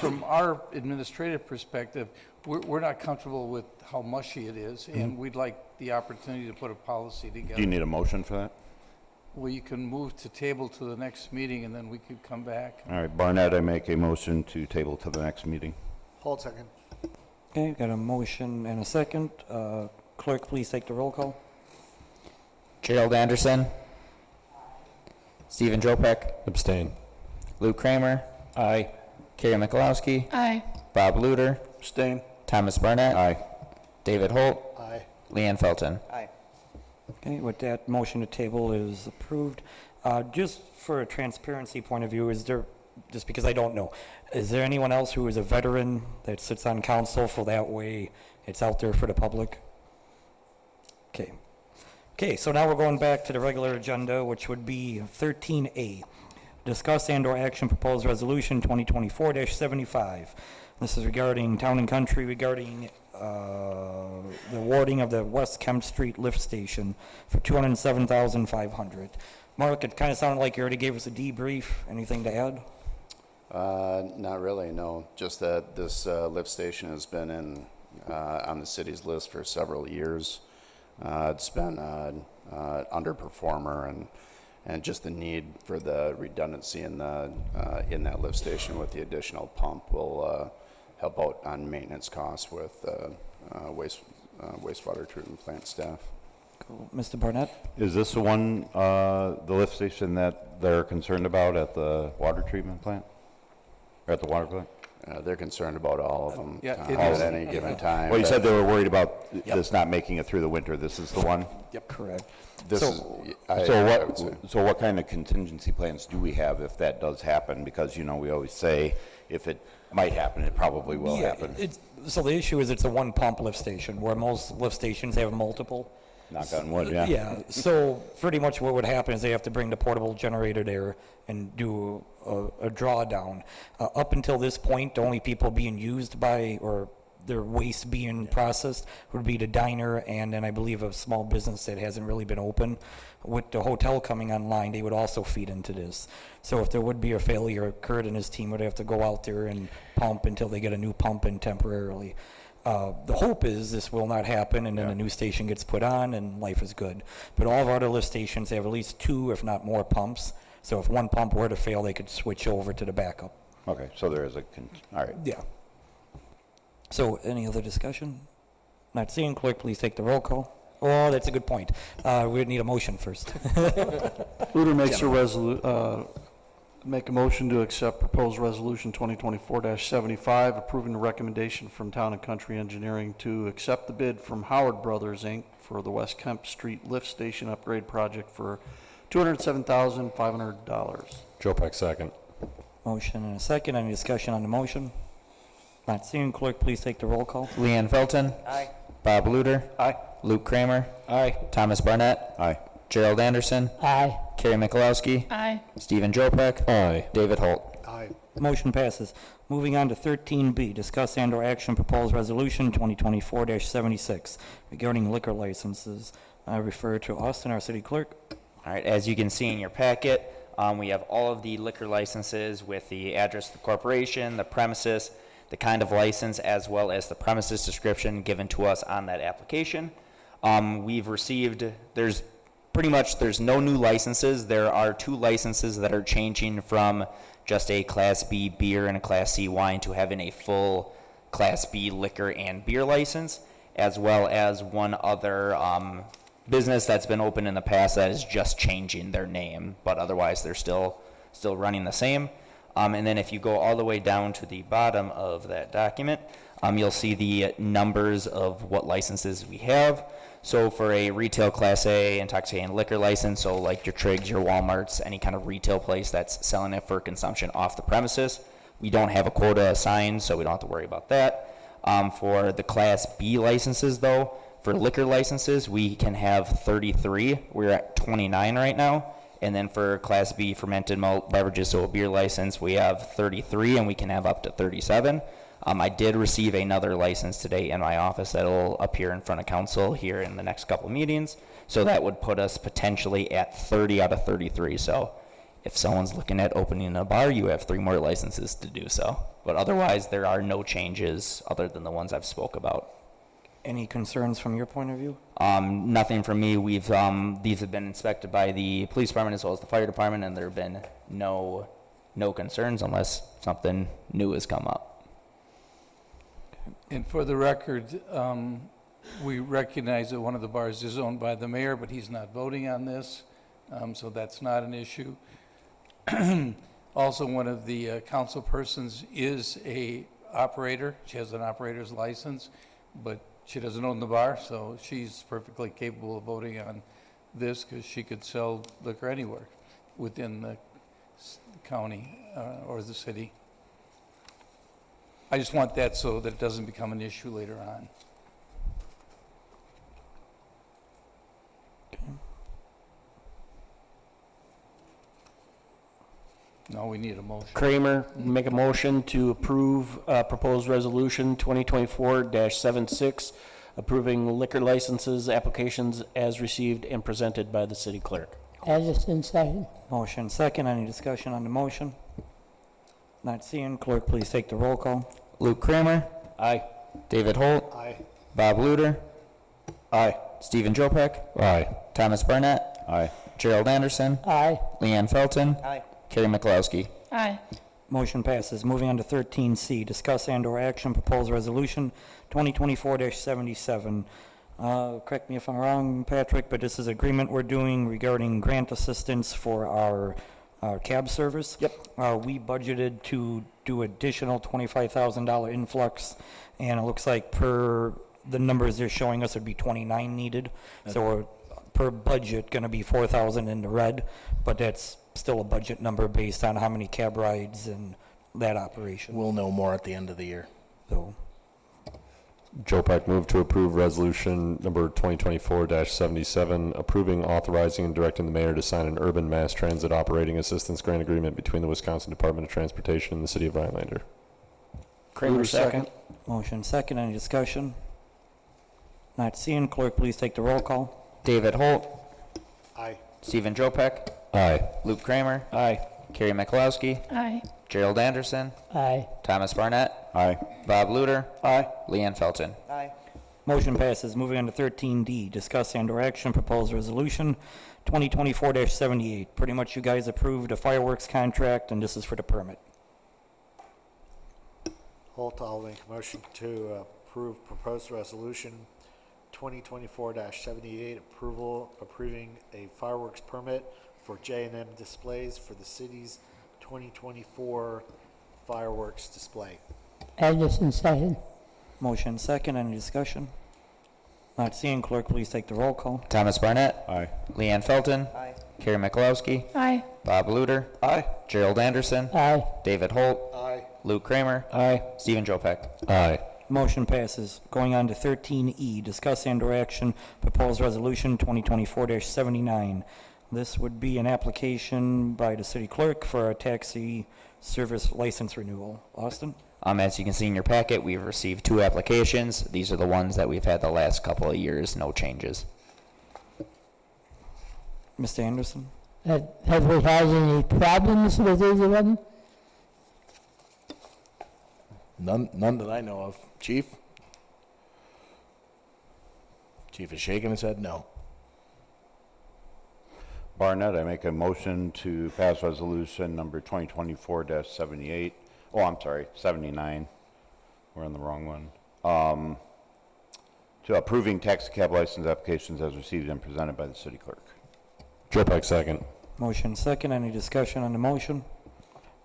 from our administrative perspective, we're not comfortable with how mushy it is, and we'd like the opportunity to put a policy together. Do you need a motion for that? Well, you can move to table to the next meeting, and then we could come back. All right, Barnett, I make a motion to table to the next meeting. Hold second. Okay, got a motion and a second. Clerk, please take the roll call. Gerald Anderson. Stephen Jopek. Abstain. Lou Kramer. Aye. Carrie Mikulowski. Aye. Bob Luter. Abstain. Thomas Barnett. Aye. David Holt. Aye. Leanne Felton. Aye. Okay, with that, motion to table is approved. Just for a transparency point of view, is there, just because I don't know, is there anyone else who is a veteran that sits on council, for that way it's out there for the public? Okay. Okay, so now we're going back to the regular agenda, which would be 13A. Discuss and/or action proposed resolution 2024-75. This is regarding Town and Country regarding the awarding of the West Kemp Street lift station for $207,500. Mark, it kind of sounded like you already gave us a debrief. Anything to add? Not really, no. Just that this lift station has been on the city's list for several years. It's been underperformer, and just the need for the redundancy in that lift station with the additional pump will help out on maintenance costs with wastewater treatment plant staff. Cool. Mr. Barnett? Is this the one, the lift station that they're concerned about at the water treatment plant? Or at the water plant? They're concerned about all of them Yeah, it at is. any given time. Well, you but said they were worried about this not making it through the winter. This is the one? Yep, correct. This So- is, I would say. So what kind of contingency plans do we have if that does happen? Because, you know, we always say if it might happen, it probably will happen. So the issue is it's a one pump lift station, where most lift stations have multiple. Knock on wood, yeah. Yeah, so pretty much what would happen is they have to bring the portable generator there and do a drawdown. Up until this point, the only people being used by, or their waste being processed would be the diner and then I believe a small business that hasn't really been open. With the hotel coming online, they would also feed into this. So if there would be a failure occurred, and his team would have to go out there and pump until they get a new pump in temporarily. The hope is this will not happen, and then a new station gets put on, and life is good. But all of our other lift stations have at least 2, if not more, pumps. So if one pump were to fail, they could switch over to the backup. Okay, so there is all right. Yeah. So any other discussion? Not seeing. Clerk, please take the roll call. Oh, that's a good point. We'd need a motion first. Luder makes make a motion to accept proposed resolution 2024-75, approving the recommendation from Town and Country Engineering to accept the bid from Howard Brothers, Inc. for the West Kemp Street Lift Station Upgrade Project for $207,500. Joe Peck, second. Motion and a second. Any discussion on the motion? Not seeing. Clerk, please take the roll call. Leanne Felton. Aye. Bob Luder. Aye. Luke Kramer. Aye. Thomas Barnett. Aye. Gerald Anderson. Aye. Carrie Mikulowski. Aye. Stephen Jopek. Aye. David Holt. Aye. Motion passes. Moving on to 13B, discuss and/or action proposed resolution 2024-76 regarding liquor licenses. I refer to Austin, our city clerk. All right, as you can see in your packet, we have all of the liquor licenses with the address of the corporation, the premises, the kind of license, as well as the premises description given to us on that application. We've received, there's no new licenses. There are 2 licenses that are changing from just a Class B beer and a Class C wine to having a full Class B liquor and beer license, as well as one other business that's been open in the past that is just changing their name, but otherwise they're still running the same. And then if you go all the way down to the bottom of that document, you'll see the numbers of what licenses we have. So for a retail Class A intoxicating liquor license, so like your Triggs, your Walmarts, any kind of retail place that's selling it for consumption off the premises, we don't have a quota assigned, so we don't have to worry about that. For the Class B licenses, though, for liquor licenses, we can have 33. We're at 29 right now. And then for Class B fermented malt beverages, so a beer license, we have 33, and we can have up to 37. I did receive another license today in my office that will appear in front of council here in the next couple meetings. So that would put us potentially at 30 out of 33. So if someone's looking at opening a bar, you have 3 more licenses to do so. But otherwise, there are no changes other than the ones I've spoke about. Any concerns from your point of view? Nothing from me. These have been inspected by the police department as well as the fire department, and there have been no concerns unless something new has come up. And for the record, we recognize that one of the bars is owned by the mayor, but he's not voting on this, so that's not an issue. Also, one of the council persons is a operator. She has an operator's license, but she doesn't own the bar, so she's perfectly capable of voting on this because she could sell liquor anywhere within the county or the city. I just want that so that it doesn't become an issue later on. Okay. No, we need a motion. Kramer, make a motion to approve proposed resolution 2024-76, approving liquor licenses applications as received and presented by the city clerk. Anderson, second. Motion second. Any discussion on the motion? Not seeing. Clerk, please take the roll call. Luke Kramer, Aye. David Holt, Aye. Bob Luter, Aye. Stephen Jopek, Aye. Thomas Barnett, Aye. Gerald Anderson, Aye. Leanne Felton, Aye. Carrie McLowski. Aye. Motion passes. Moving on to 13C, discuss and/or action proposed resolution 2024-77. Correct me if I'm wrong, Patrick, but this is agreement we're doing regarding grant assistance for our cab service. Yep. We budgeted to do additional $25,000 influx, and it looks like per the numbers they're showing us, it'd be 29 needed. So we're per budget going to be 4,000 in the red, but that's still a budget number based on how many cab rides and that operation. We'll know more at the end of the year. So, Joe Peck, move to approve resolution number 2024-77, approving, authorizing, and directing the mayor to sign an urban mass transit operating assistance grant agreement between the Wisconsin Department of Transportation and the city of Rhinelander. Kramer, second. motion second. Any discussion? Not seeing. Clerk, please take the roll call. David Holt, Aye. Stephen Jopek, Aye. Luke Kramer, Aye. Carrie McLowski, Aye. Gerald Anderson, Aye. Thomas Barnett, Aye. Bob Luter, Aye. Leanne Felton. Aye. Motion passes. Moving on to 13D, discuss and/or action proposed resolution 2024-78. Pretty much you guys approved a fireworks contract, and this is for the permit. Holt, I'll make a motion to approve proposed resolution 2024-78, approving a fireworks permit for J&M displays for the city's 2024 fireworks display. Anderson, second. Motion second. Any discussion? Not seeing. Clerk, please take the roll call. Thomas Barnett, Aye. Leanne Felton, Aye. Carrie McLowski, Aye. Bob Luter, Aye. Gerald Anderson, Aye. David Holt, Aye. Luke Kramer, Aye. Stephen Jopek. Aye. Motion passes. Going on to 13E, discuss and/or action proposed resolution 2024-79. This would be an application by the city clerk for a taxi service license renewal. Austin? As you can see in your packet, we've received 2 applications. These are the ones that we've had the last couple of years, no changes. Mr. Anderson? Have we had any problems with either of them? None that I know of. Chief? Chief is shaking his head no. Barnett, I make a motion to pass resolution number 2024-78. Oh, I'm sorry, 79. We're on the wrong one. To approving taxi cab license applications as received and presented by the city clerk. Joe Peck, second. Motion second. Any discussion on the motion?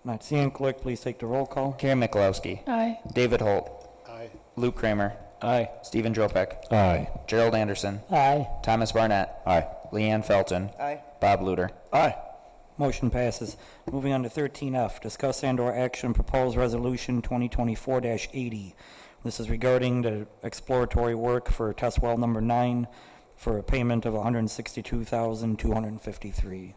Not seeing. Clerk, please take the roll call. Carrie McLowski, Aye. David Holt, Aye. Luke Kramer, Aye. Stephen Jopek, Aye. Gerald Anderson, Aye. Thomas Barnett, Aye. Leanne Felton, Aye. Bob Luter. Aye. Motion passes. Moving on to 13F, discuss and/or action proposed resolution 2024-80. This is regarding the exploratory work for test well number 9 for a payment of $162,253.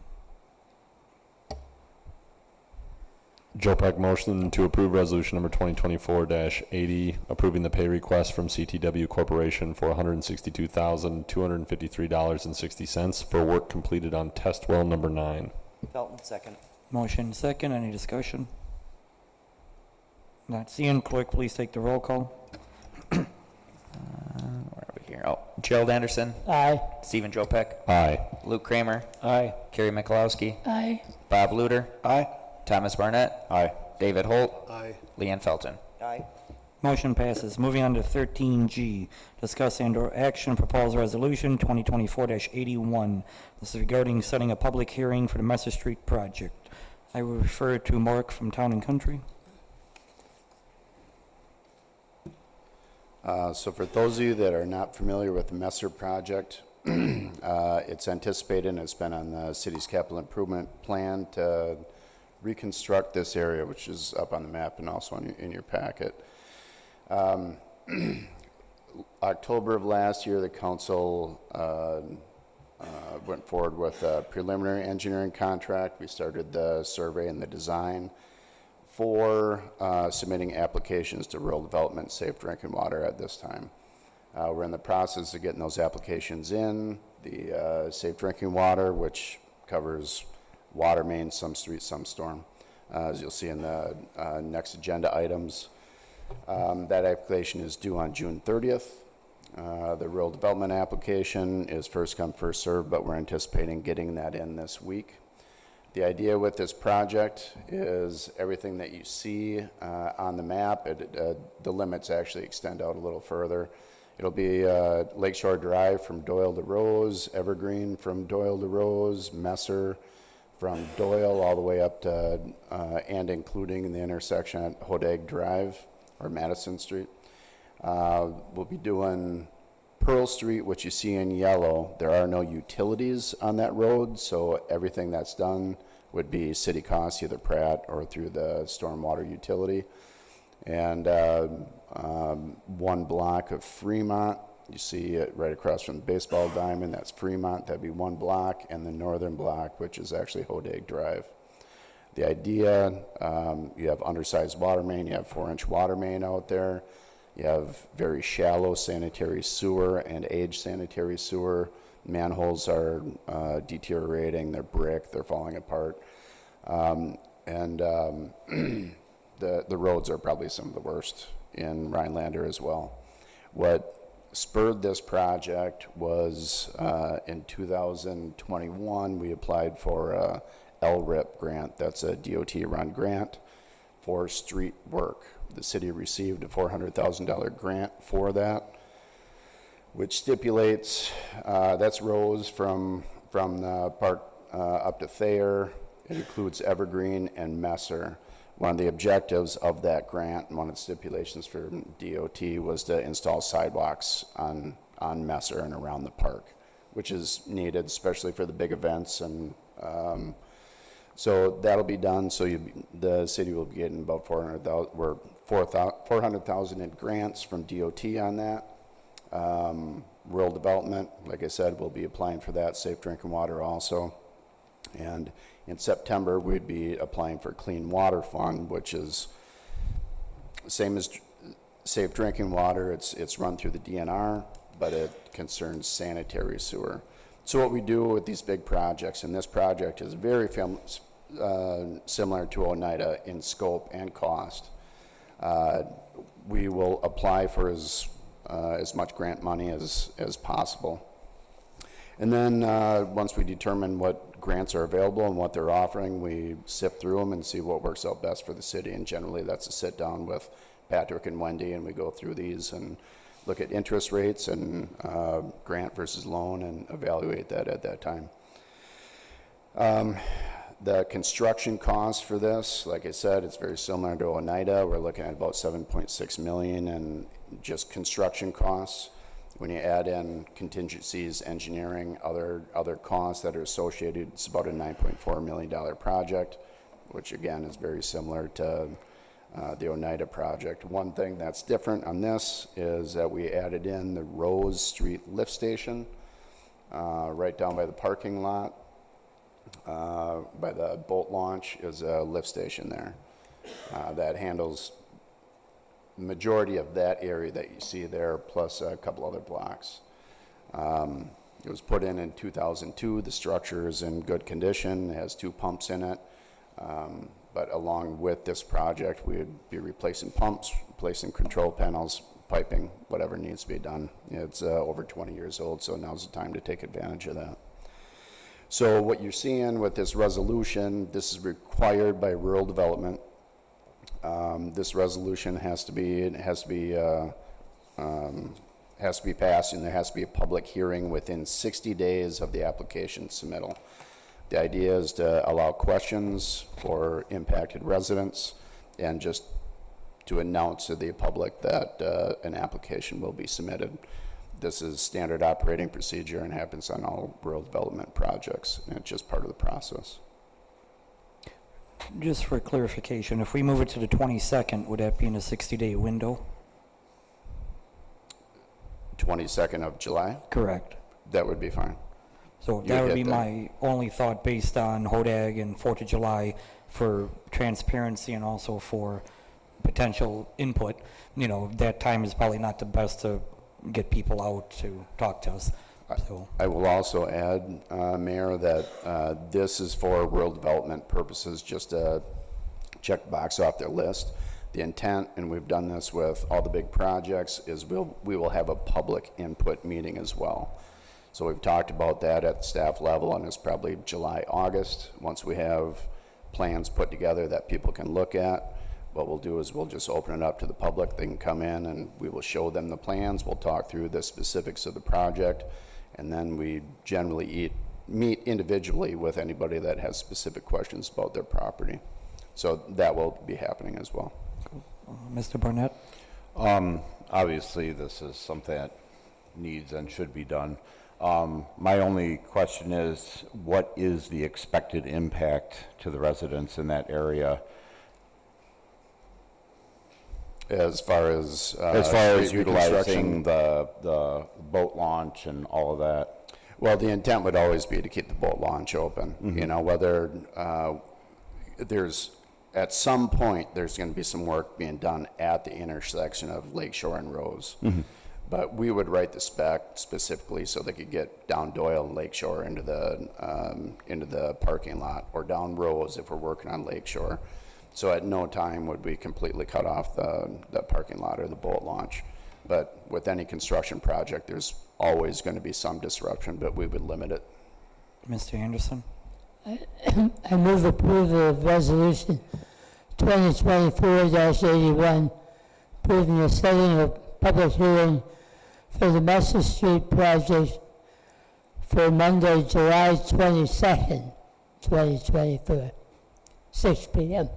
Joe Peck, motion to approve resolution number 2024-80, approving the pay request from CTW Corporation for $162,253.60 for work completed on test well number 9. Felton, second. Motion second. Any discussion? Not seeing. Clerk, please take the roll call. Where are we here? Oh, Gerald Anderson, Aye. Stephen Jopek, Aye. Luke Kramer, Aye. Carrie McLowski, Aye. Bob Luter, Aye. Thomas Barnett, Aye. David Holt, Aye. Leanne Felton. Aye. Motion passes. Moving on to 13G, discuss and/or action proposed resolution 2024-81. This is regarding setting a public hearing for the Messer Street project. I will refer to Mark from Town and Country. So for those of you that are not familiar with the Messer project, it's anticipated and it's been on the city's capital improvement plan to reconstruct this area, which is up on the map and also in your packet. October of last year, the council went forward with a preliminary engineering contract. We started the survey and the design for submitting applications to rural development safe drinking water at this time. We're in the process of getting those applications in. The safe drinking water, which covers water main, some street, some storm, as you'll see in the next agenda items. That application is due on June 30th. The rural development application is first come, first served, but we're anticipating getting that in this week. The idea with this project is everything that you see on the map, the limits actually extend out a little further. It'll be Lakeshore Drive from Doyle to Rose, Evergreen from Doyle to Rose, Messer from Doyle all the way up to and including the intersection at Hodag Drive or Madison Street. We'll be doing Pearl Street, which you see in yellow. There are no utilities on that road, so everything that's done would be city costs, either Pratt or through the stormwater utility. And one block of Fremont, you see it right across from the baseball diamond, that's Fremont, that'd be one block, and the northern block, which is actually Hodag Drive. The idea, you have undersized water main, you have 4-inch water main out there, you have very shallow sanitary sewer and aged sanitary sewer. Manholes are deteriorating, they're brick, they're falling apart. The roads are probably some of the worst in Rhinelander as well. What spurred this project was in 2021, we applied for a LRIP grant. That's a DOT-run grant for street work. The city received a $400,000 grant for that, which stipulates, that's rows from the park up to Thayer. It includes Evergreen and Messer. One of the objectives of that grant and one of the stipulations for DOT was to install sidewalks on Messer and around the park, which is needed, especially for the big events. And so that'll be done. So the city will be getting about $400,000 in grants from DOT on that. Rural development, like I said, we'll be applying for that, safe drinking water also. And in September, we'd be applying for Clean Water Fund, which is same as safe drinking water. It's run through the DNR, but it concerns sanitary sewer. So what we do with these big projects, and this project is very similar to Oneida in scope and cost, we will apply for as much grant money as possible. And then once we determine what grants are available and what they're offering, we sift through them and see what works out best for the city. And generally that's a sit down with Patrick and Wendy, and we go through these and look at interest rates and grant versus loan and evaluate that at that time. The construction cost for this, like I said, it's very similar to Oneida. We're looking at about $7.6 million in just construction costs. When you add in contingencies, engineering, other costs that are associated, it's about a $9.4 million project, which again is very similar to the Oneida project. One thing that's different on this is that we added in the Rose Street lift station right down by the parking lot. By the boat launch is a lift station there that handles the majority of that area that you see there, plus a couple other blocks. It was put in 2002. The structure is in good condition. It has 2 pumps in it. But along with this project, we would be replacing pumps, replacing control panels, piping, whatever needs to be done. It's over 20 years old, so now's the time to take advantage of that. So what you're seeing with this resolution, this is required by rural development. This resolution has to be passed, and there has to be a public hearing within 60 days of the application submittal. The idea is to allow questions for impacted residents and just to announce to the public that an application will be submitted. This is standard operating procedure and happens on all rural development projects, and it's just part of the process. Just for clarification, if we move it to the 22nd, would that be in a 60-day window? 22nd of July? Correct. That would be fine. So You that would hit be them. my only thought based on HODAG and 4th of July for transparency and also for potential input. You know, that time is probably not the best to get people out to talk to us. So, I will also add, Mayor, that this is for rural development purposes, just to check the box off their list. The intent, and we've done this with all the big projects, is we will have a public input meeting as well. So we've talked about that at the staff level, and it's probably July, August, once we have plans put together that people can look at. What we'll do is we'll just open it up to the public. They can come in and we will show them the plans. We'll talk through the specifics of the project, and then we generally meet individually with anybody that has specific questions about their property. So that will be happening as well. Mr. Barnett? Obviously, this is something that needs and should be done. My only question is, what is the expected impact to the residents in that area? As far as street utilizing reconstruction? the boat launch and all of that. Well, the intent would always be to keep the boat launch open. You know, whether at some point, there's going to be some work being done at the intersection of Lakeshore and Rose. But we would write the spec specifically so they could get down Doyle and Lakeshore into the parking lot, or down Rose if we're working on Lakeshore. So at no time would we completely cut off the parking lot or the boat launch. But with any construction project, there's always going to be some disruption, but we would limit it. Mr. Anderson? I move approval of resolution 2024-81, approving the setting of public hearing for the Messer Street project for Monday, July 22nd, 2024, 6 p.m.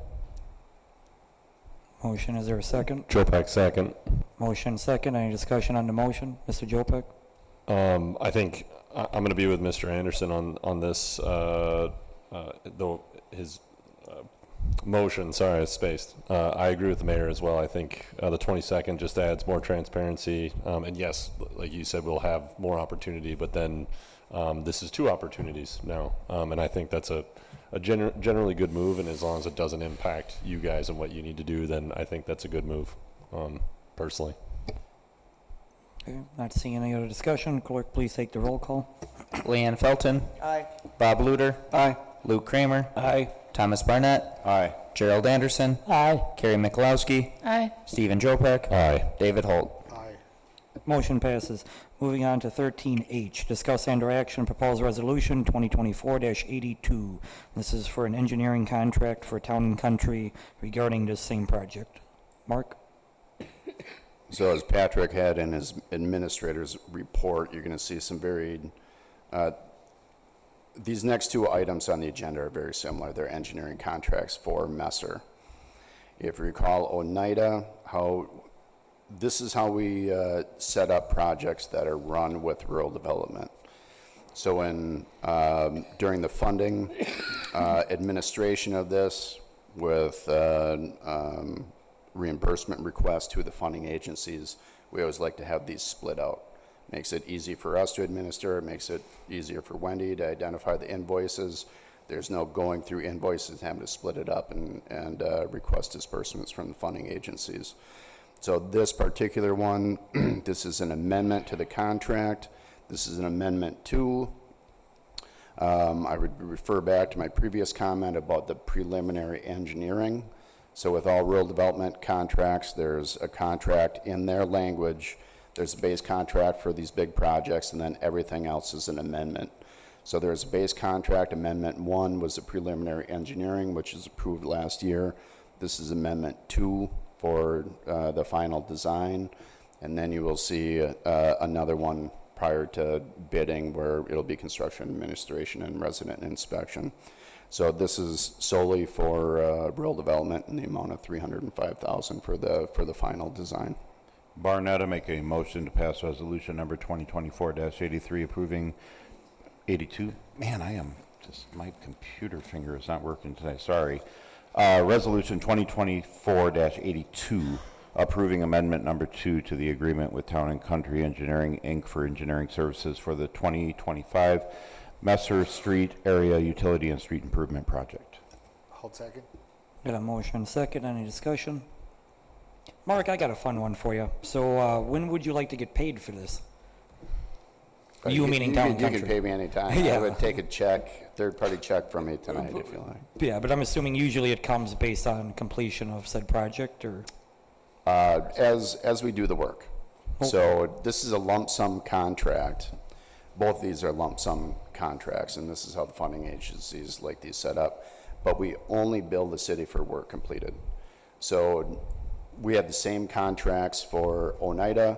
Motion, is there a second? Jopek, second. Motion second, any discussion on the motion? Mr. Jopek? I think I'm going to be with Mr. Anderson on this, though his motion, sorry, I spaced. I agree with the mayor as well. I think the 22nd just adds more transparency. And yes, like you said, we'll have more opportunity, but then this is 2 opportunities now. And I think that's a generally good move, and as long as it doesn't impact you guys and what you need to do, then I think that's a good move, personally. Okay, not seeing any other discussion. Clerk, please take the roll call. Leanne Felton. Aye. Bob Luder. Aye. Luke Kramer. Aye. Thomas Barnett. Aye. Gerald Anderson. Aye. Carrie Mikulowski. Aye. Stephen Jopek. Aye. David Holt. Motion passes. Moving on to 13H, discuss and/or action proposed resolution 2024-82. This is for an engineering contract for Town and Country regarding this same project. Mark? So as Patrick had in his administrator's report, you're going to see some varied, these next 2 items on the agenda are very similar. They're engineering contracts for Messer. If you recall Oneida, this is how we set up projects that are run with rural development. So during the funding administration of this, with reimbursement requests to the funding agencies, we always like to have these split out. Makes it easy for us to administer, it makes it easier for Wendy to identify the invoices. There's no going through invoices, having to split it up and request disbursements from the funding agencies. So this particular one, this is an amendment to the contract. This is an amendment to. I would refer back to my previous comment about the preliminary engineering. So with all rural development contracts, there's a contract in their language. There's a base contract for these big projects, and then everything else is an amendment. So there's a base contract. Amendment 1 was the preliminary engineering, which was approved last year. This is Amendment 2 for the final design. And then you will see another one prior to bidding where it'll be construction administration and resident inspection. So this is solely for rural development in the amount of $305,000 for the final design. Barnett, I make a motion to pass resolution number 2024-83 approving 82. Man, my computer finger is not working today, sorry. Resolution 2024-82 approving amendment number 2 to the agreement with Town and Country Engineering, Inc. for engineering services for the 2025 Messer Street Area Utility and Street Improvement Project. Hold second. Got a motion second, any discussion? Mark, I got a fun one for you. So, when would you like to get paid for this? You meaning Town and You Country? can pay me anytime. Yeah. I would take a check, third-party check from me tonight if you like. Yeah, but I'm assuming usually it comes based on completion of said project, or? As we do the work. Okay. So this is a lump sum contract. Both of these are lump sum contracts, and this is how the funding agencies like these set up. But we only bill the city for work completed. So we have the same contracts for Oneida.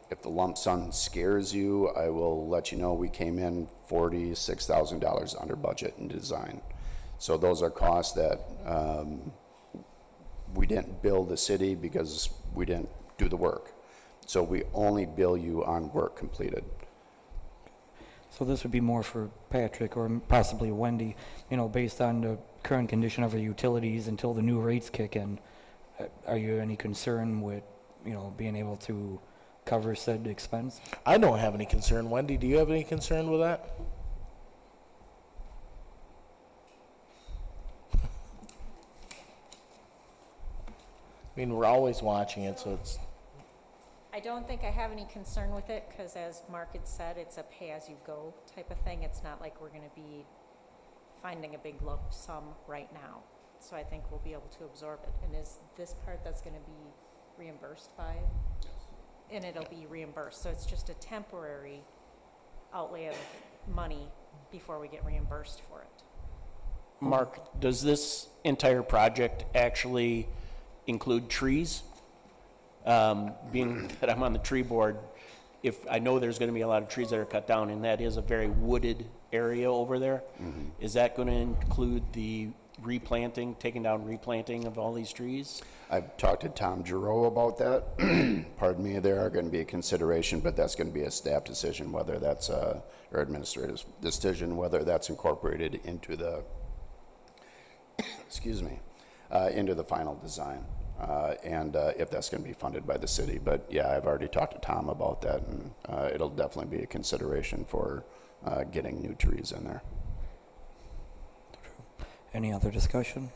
If the lump sum scares you, I will let you know we came in $46,000 under budget in design. So those are costs that we didn't bill the city because we didn't do the work. So we only bill you on work completed. So this would be more for Patrick or possibly Wendy, you know, based on the current condition of our utilities until the new rates kick in. Are you any concern with, you know, being able to cover said expense? I don't have any concern. Wendy, do you have any concern with that? I mean, we're always watching it, so it's... I don't think I have any concern with it, because as Mark had said, it's a pay-as-you-go type of thing. It's not like we're going to be finding a big lump sum right now. So I think we'll be able to absorb it. And is this part that's going to be reimbursed by? And it'll be reimbursed. So it's just a temporary outlay of money before we get reimbursed for it. Mark, does this entire project actually include trees? Being that I'm on the tree board, if I know there's going to be a lot of trees that are cut down, and that is a very wooded area over there, is that going to include the replanting, taking down replanting of all these trees? I've talked to Tom Giroux about that. Pardon me, there are going to be a consideration, but that's going to be a staff decision whether that's or administrative decision whether that's incorporated into the excuse me into the final design. And if that's going to be funded by the city. But yeah, I've already talked to Tom about that, and it'll definitely be a consideration for getting new trees in there. Any other discussion?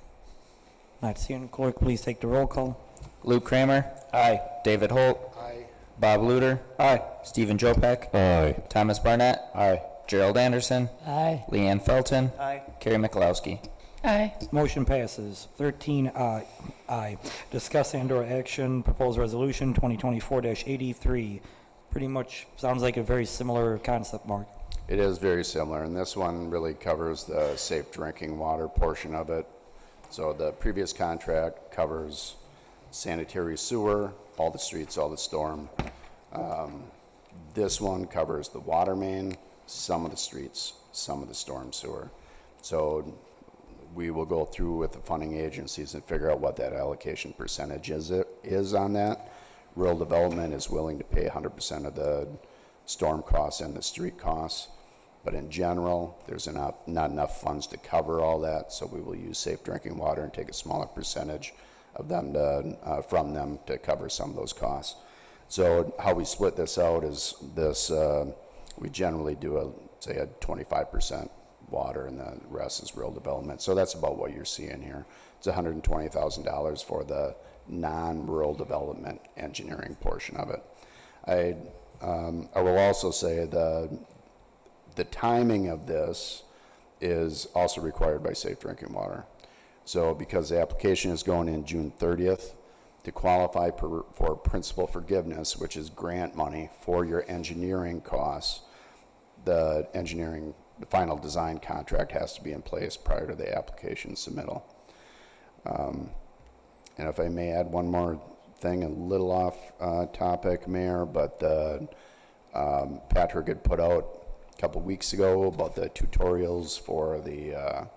Not seeing. Clerk, please take the roll call. Luke Kramer. Aye. David Holt. Aye. Bob Luter. Aye. Stephen Jopek. Aye. Thomas Barnett. Aye. Gerald Anderson. Aye. Leanne Felton. Aye. Carrie Mikulowski. Aye. Motion passes. 13 aye. Discuss and/or action proposed resolution 2024-83. Pretty much sounds like a very similar concept, Mark. It is very similar, and this one really covers the safe drinking water portion of it. So the previous contract covers sanitary sewer, all the streets, all the storm. This one covers the water main, some of the streets, some of the storm sewer. So we will go through with the funding agencies and figure out what that allocation percentage is on that. Rural Development is willing to pay 100% of the storm costs and the street costs. But in general, there's not enough funds to cover all that, so we will use safe drinking water and take a smaller percentage of them from them to cover some of those costs. So how we split this out is this, we generally do say a 25% water, and the rest is rural development. So that's about what you're seeing here. It's $120,000 for the non-rural development engineering portion of it. I will also say the timing of this is also required by safe drinking water. So because the application is going in June 30th, to qualify for principal forgiveness, which is grant money for your engineering costs, the final design contract has to be in place prior to the application submittal. And if I may add one more thing, a little off topic, Mayor, but Patrick had put out a couple weeks ago about the tutorials for the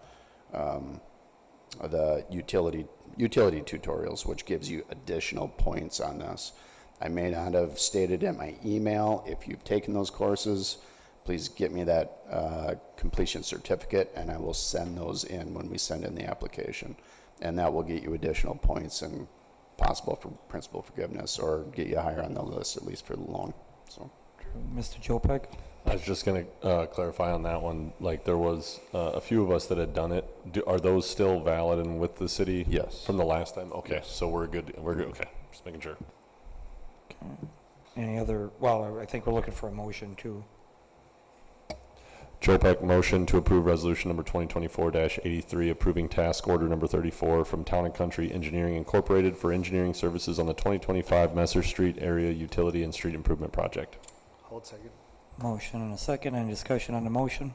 utility tutorials, which gives you additional points on this. I may not have stated in my email, if you've taken those courses, please get me that completion certificate, and I will send those in when we send in the application. And that will get you additional points and possible for principal forgiveness, or get you higher on the list, at least for the loan. So Mr. Jopek? I was just going to clarify on that one. Like, there was a few of us that had done it. Are those still valid and with the city? Yes. From the last time? Okay, so we're good. We're good. Okay, just making sure. Any other, well, I think we're looking for a motion too. Jopek, motion to approve resolution number 2024-83, approving task order number 34 from Town and Country Engineering Incorporated for engineering services on the 2025 Messer Street Area Utility and Street Improvement Project. Hold second. Motion and a second. Any discussion on the motion?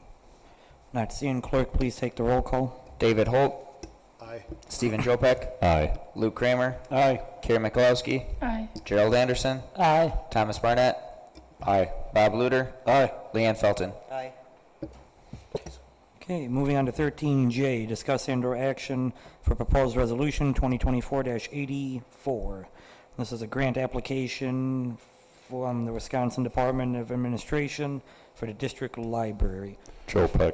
Not seeing. Clerk, please take the roll call. David Holt. Aye. Stephen Jopek. Aye. Luke Kramer. Aye. Carrie Mikulowski. Aye. Gerald Anderson. Aye. Thomas Barnett. Aye. Bob Luder. Aye. Leanne Felton. Aye. Okay, moving on to 13J, discuss and/or action for proposed resolution 2024-84. This is a grant application from the Wisconsin Department of Administration for the district library. Jopek,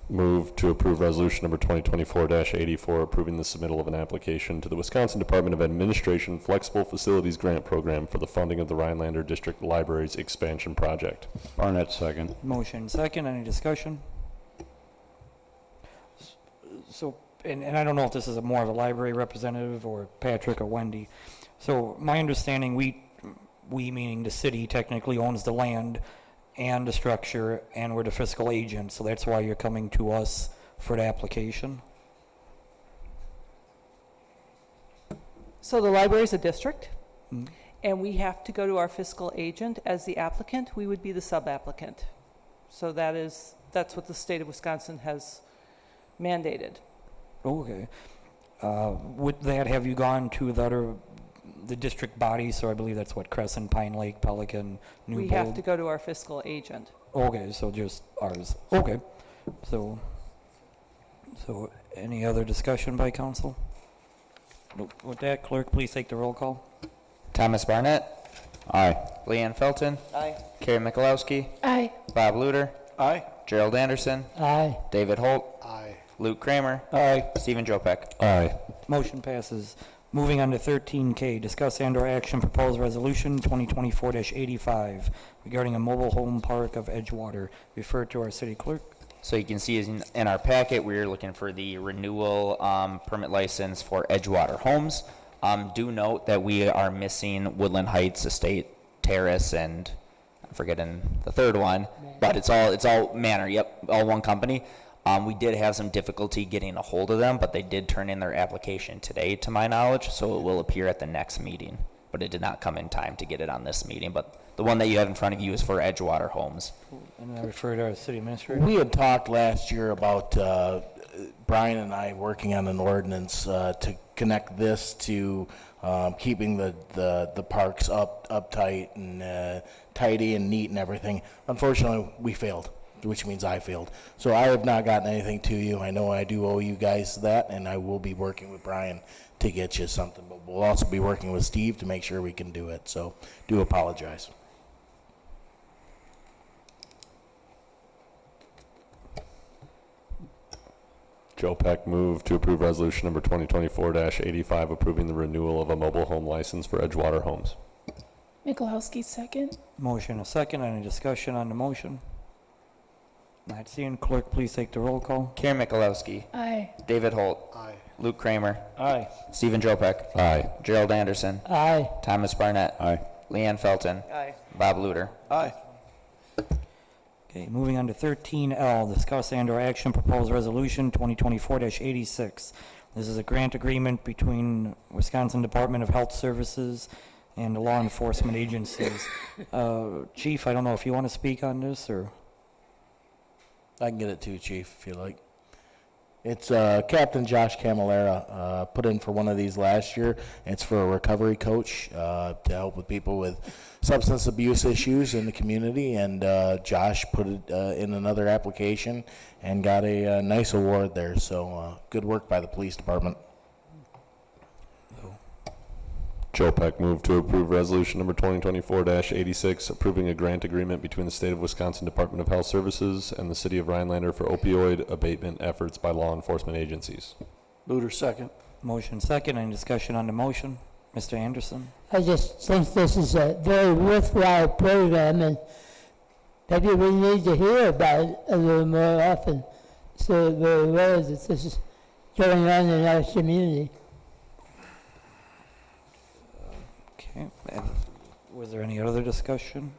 move to approve resolution number 2024-84, approving the submittal of an application to the Wisconsin Department of Administration Flexible Facilities Grant Program for the funding of the Rhinelander District Library's expansion project. Barnett, second. Motion second, any discussion? So, and I don't know if this is more of a library representative or Patrick or Wendy. So my understanding, we meaning the city technically owns the land and the structure, and we're the fiscal agent, so that's why you're coming to us for the application? So the library is a district, and we have to go to our fiscal agent as the applicant. We would be the sub-applicant. So that's what the state of Wisconsin has mandated. Okay. With that, have you gone to the district bodies? So I believe that's what, Crescent, Pine Lake, Pelican, Newbold? We have to go to our fiscal agent. Okay, so just ours. Okay. So any other discussion by council? Nope. With that, clerk, please take the roll call. Thomas Barnett. Aye. Leanne Felton. Aye. Carrie Mikulowski. Aye. Bob Luder. Aye. Gerald Anderson. Aye. David Holt. Aye. Luke Kramer. Aye. Stephen Jopek. Aye. Motion passes. Moving on to 13K, discuss and/or action proposed resolution 2024-85 regarding a mobile home park of Edgewater. Refer to our city clerk. So you can see in our packet, we're looking for the renewal permit license for Edgewater Homes. Do note that we are missing Woodland Heights Estate Terrace, and I'm forgetting the third one, but it's all Manor. Yep, all one company. We did have some difficulty getting a hold of them, but they did turn in their application today, to my knowledge, so it will appear at the next meeting. But it did not come in time to get it on this meeting. But the one that you have in front of you is for Edgewater Homes. And I refer to our city administrator. We had talked last year about Brian and I working on an ordinance to connect this to keeping the parks uptight and tidy and neat and everything. Unfortunately, we failed, which means I failed. So I have not gotten anything to you. I know I do owe you guys that, and I will be working with Brian to get you something. But we'll also be working with Steve to make sure we can do it. So do apologize. Jopek, move to approve resolution number 2024-85, approving the renewal of a mobile home license for Edgewater Homes. Mikulowski, second. Motion a second. Any discussion on the motion? Not seeing. Clerk, please take the roll call. Karen Mikulowski. Aye. David Holt. Aye. Luke Kramer. Aye. Stephen Jopek. Aye. Gerald Anderson. Aye. Thomas Barnett. Aye. Leanne Felton. Aye. Bob Luder. Aye. Okay, moving on to 13L, discuss and/or action proposed resolution 2024-86. This is a grant agreement between Wisconsin Department of Health Services and the law enforcement agencies. Chief, I don't know if you want to speak on this, or? I can get it too, Chief, if you like. It's Captain Josh Camilera put in for one of these last year. It's for a recovery coach to help with people with substance abuse issues in the community. And Josh put it in another application and got a nice award there. So good work by the police department. Jopek, move to approve resolution number 2024-86, approving a grant agreement between the State of Wisconsin Department of Health Services and the City of Rhinelander for opioid abatement efforts by law enforcement agencies. Luder, second. Motion second. Any discussion on the motion? Mr. Anderson? I just think this is a very worthwhile program, and maybe we need to hear about it a little more often so that we're aware that this is going on in our community. Okay, and was there any other discussion?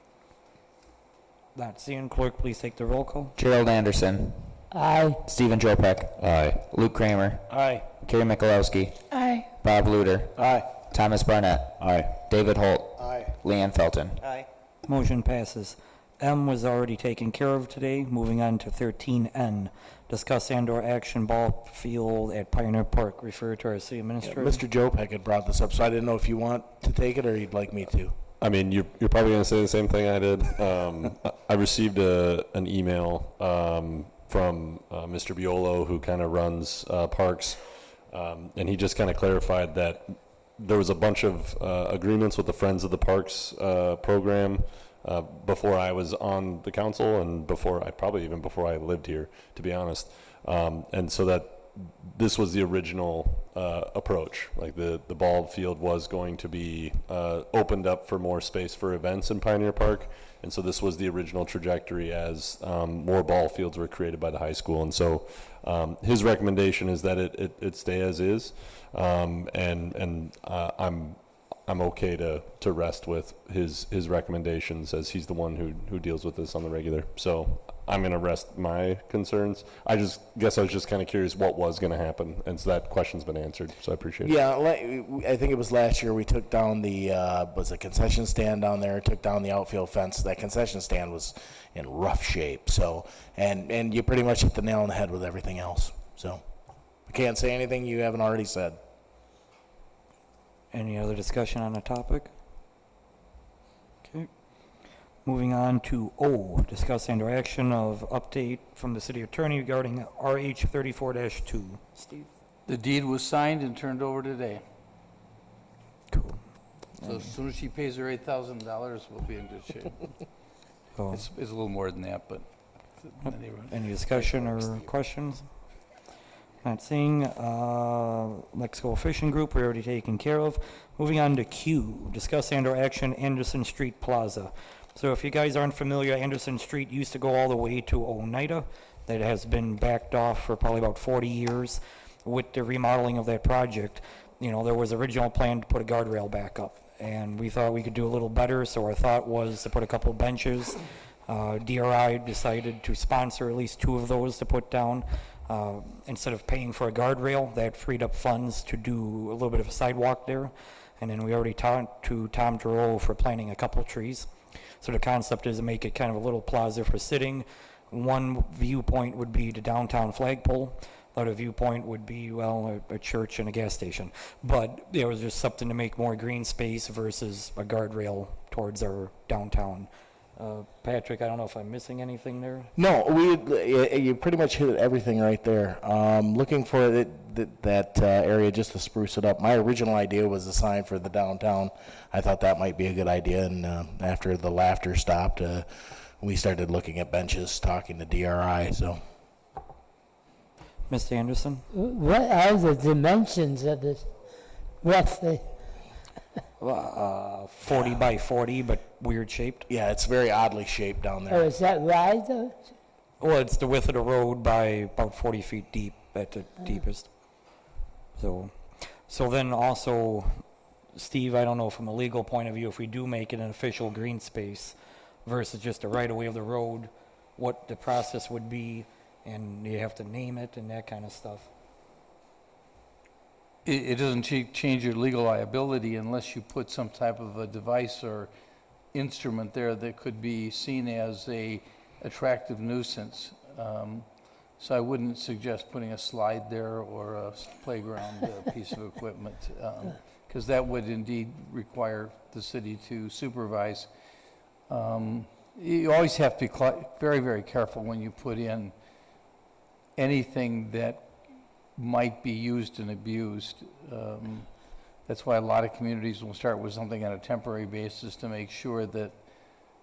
Not seeing, clerk, please take the roll call. Gerald Anderson. Aye. Stephen Jopek. Aye. Luke Kramer. Aye. Carrie Mikulowski. Aye. Bob Luder. Aye. Thomas Barnett. Aye. David Holt. Aye. Leanne Felton. Aye. Motion passes. M was already taken care of today. Moving on to 13N. Discuss and/or action ball field at Pioneer Park. Refer to our city administrator. Mr. Jopek had brought this up, so I didn't know if you want to take it or you'd like me to. I mean, you're probably going to say the same thing I did. I received an email from Mr. Biolo, who kind of runs parks, and he just kind of clarified that there was a bunch of agreements with the Friends of the Parks program before I was on the council and before I lived here, to be honest. And so that this was the original approach. Like the ball field was going to be opened up for more space for events in Pioneer Park. And so this was the original trajectory as more ball fields were created by the high school. And so his recommendation is that it stay as is. I'm okay to rest with his recommendations, as he's the one who deals with this on the regular. So I'm going to rest my concerns. I just guess I was just kind of curious what was going to happen, and so that question's been answered, so I appreciate it. Yeah, I think it was last year we took down the, was a concession stand down there, took down the outfield fence. That concession stand was in rough shape, so, and you pretty much hit the nail on the head with everything else. So I can't say anything you haven't already said. Any other discussion on the topic? Okay. Moving on to O, discuss and/or action of update from the city attorney regarding RH 34-2. Steve? The deed was signed and turned over today. Cool. So as soon as she pays her $8,000, we'll be in good shape. Oh. It's a little more than that, but anyway. Any discussion or questions? Not seeing. Mexico Fishing Group, we're already taken care of. Moving on to Q, discuss and/or action Anderson Street Plaza. So if you guys aren't familiar, Anderson Street used to go all the way to Oneida. That has been backed off for probably about 40 years. With the remodeling of that project, you know, there was original plan to put a guardrail back up, and we thought we could do a little better, so our thought was to put a couple benches. DRI decided to sponsor at least 2 of those to put down. Instead of paying for a guardrail, that freed up funds to do a little bit of a sidewalk there. And then we already talked to Tom Giroux for planting a couple trees. So the concept is to make it kind of a little plaza for sitting. One viewpoint would be the downtown flagpole. The other viewpoint would be, well, a church and a gas station. But it was just something to make more green space versus a guardrail towards our downtown. Patrick, I don't know if I'm missing anything there. No, you pretty much hit everything right there. Looking for that area just to spruce it up. My original idea was a sign for the downtown. I thought that might be a good idea, and after the laughter stopped, we started looking at benches, talking to DRI. So, Mr. Anderson? What are the dimensions of this, roughly? 40 by 40, but weird shaped. Yeah, it's very oddly shaped down there. Oh, is that wide though? Well, it's the width of the road by about 40 feet deep at the deepest. So then also, Steve, I don't know from a legal point of view, if we do make it an official green space versus just a right-of-way of the road, what the process would be, and you have to name it and that kind of stuff. It doesn't change your legal liability unless you put some type of a device or instrument there that could be seen as a attractive nuisance. So I wouldn't suggest putting a slide there or a playground piece of equipment, because that would indeed require the city to supervise. You always have to be very, very careful when you put in anything that might be used and abused. That's why a lot of communities will start with something on a temporary basis to make sure that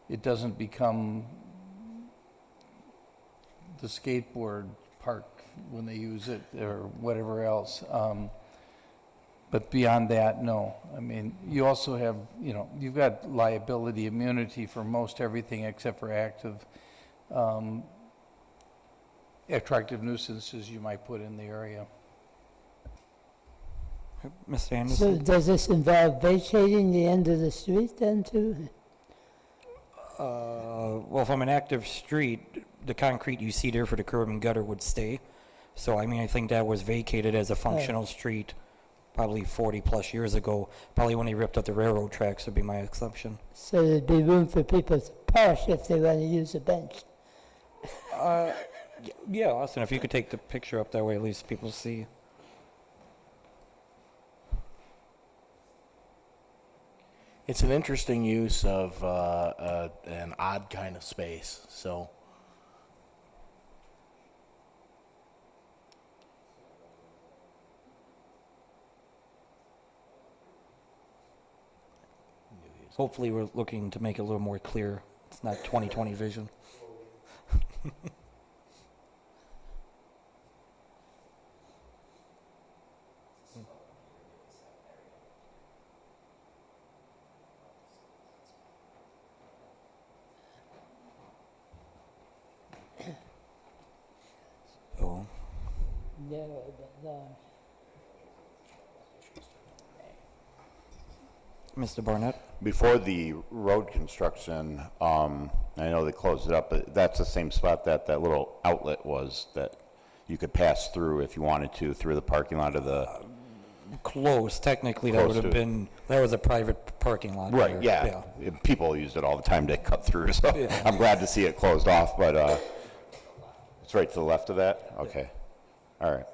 it doesn't become the skateboard park when they use it or whatever else. But beyond that, no. I mean, you also have, you've got liability immunity for most everything except for attractive nuisances you might put in the area. Mr. Anderson? So does this involve vacating the end of the street then too? Well, from an active street, the concrete you see there for the curb and gutter would stay. So, I mean, I think that was vacated as a functional street probably 40-plus years ago. Probably when they ripped up the railroad tracks would be my assumption. So there'd be room for people to park if they want to use a bench. Yeah, Austin, if you could take the picture up that way, at least people see. It's an interesting use of an odd kind of space, so. Hopefully, we're looking to make it a little more clear. It's not 20/20 vision. So, Mr. Barnett? Before the road construction, I know they closed it up, but that's the same spot that that little outlet was that you could pass through if you wanted to through the parking lot of the. Close, technically, that would have been, that was a private parking lot. Right, there. yeah. People used it all the time to cut through, so Yeah. I'm glad to see it closed off, but it's right to the left of that? Okay, all right.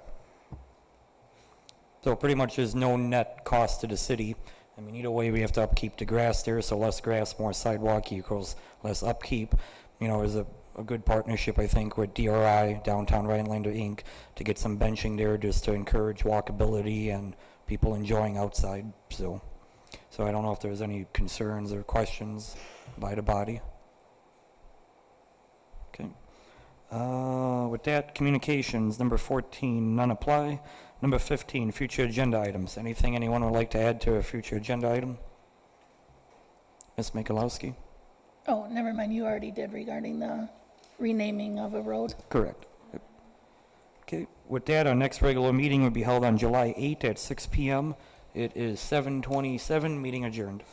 So pretty much there's no net cost to the city. I mean, either way, we have to upkeep the grass there, so less grass, more sidewalk equals less upkeep. There's a good partnership, I think, with DRI, Downtown Rhinelander, Inc., to get some benching there just to encourage walkability and people enjoying outside. So I don't know if there's any concerns or questions by the body. Okay. With that, communications, number 14, none apply. Number 15, future agenda items. Anything anyone would like to add to a future agenda item? Ms. Mikulowski? Oh, never mind, you already did regarding the renaming of a road. Correct. Yep. Okay, with that, our next regular meeting will be held on July 8th at 6 p.m. It is 7:27, meeting adjourned.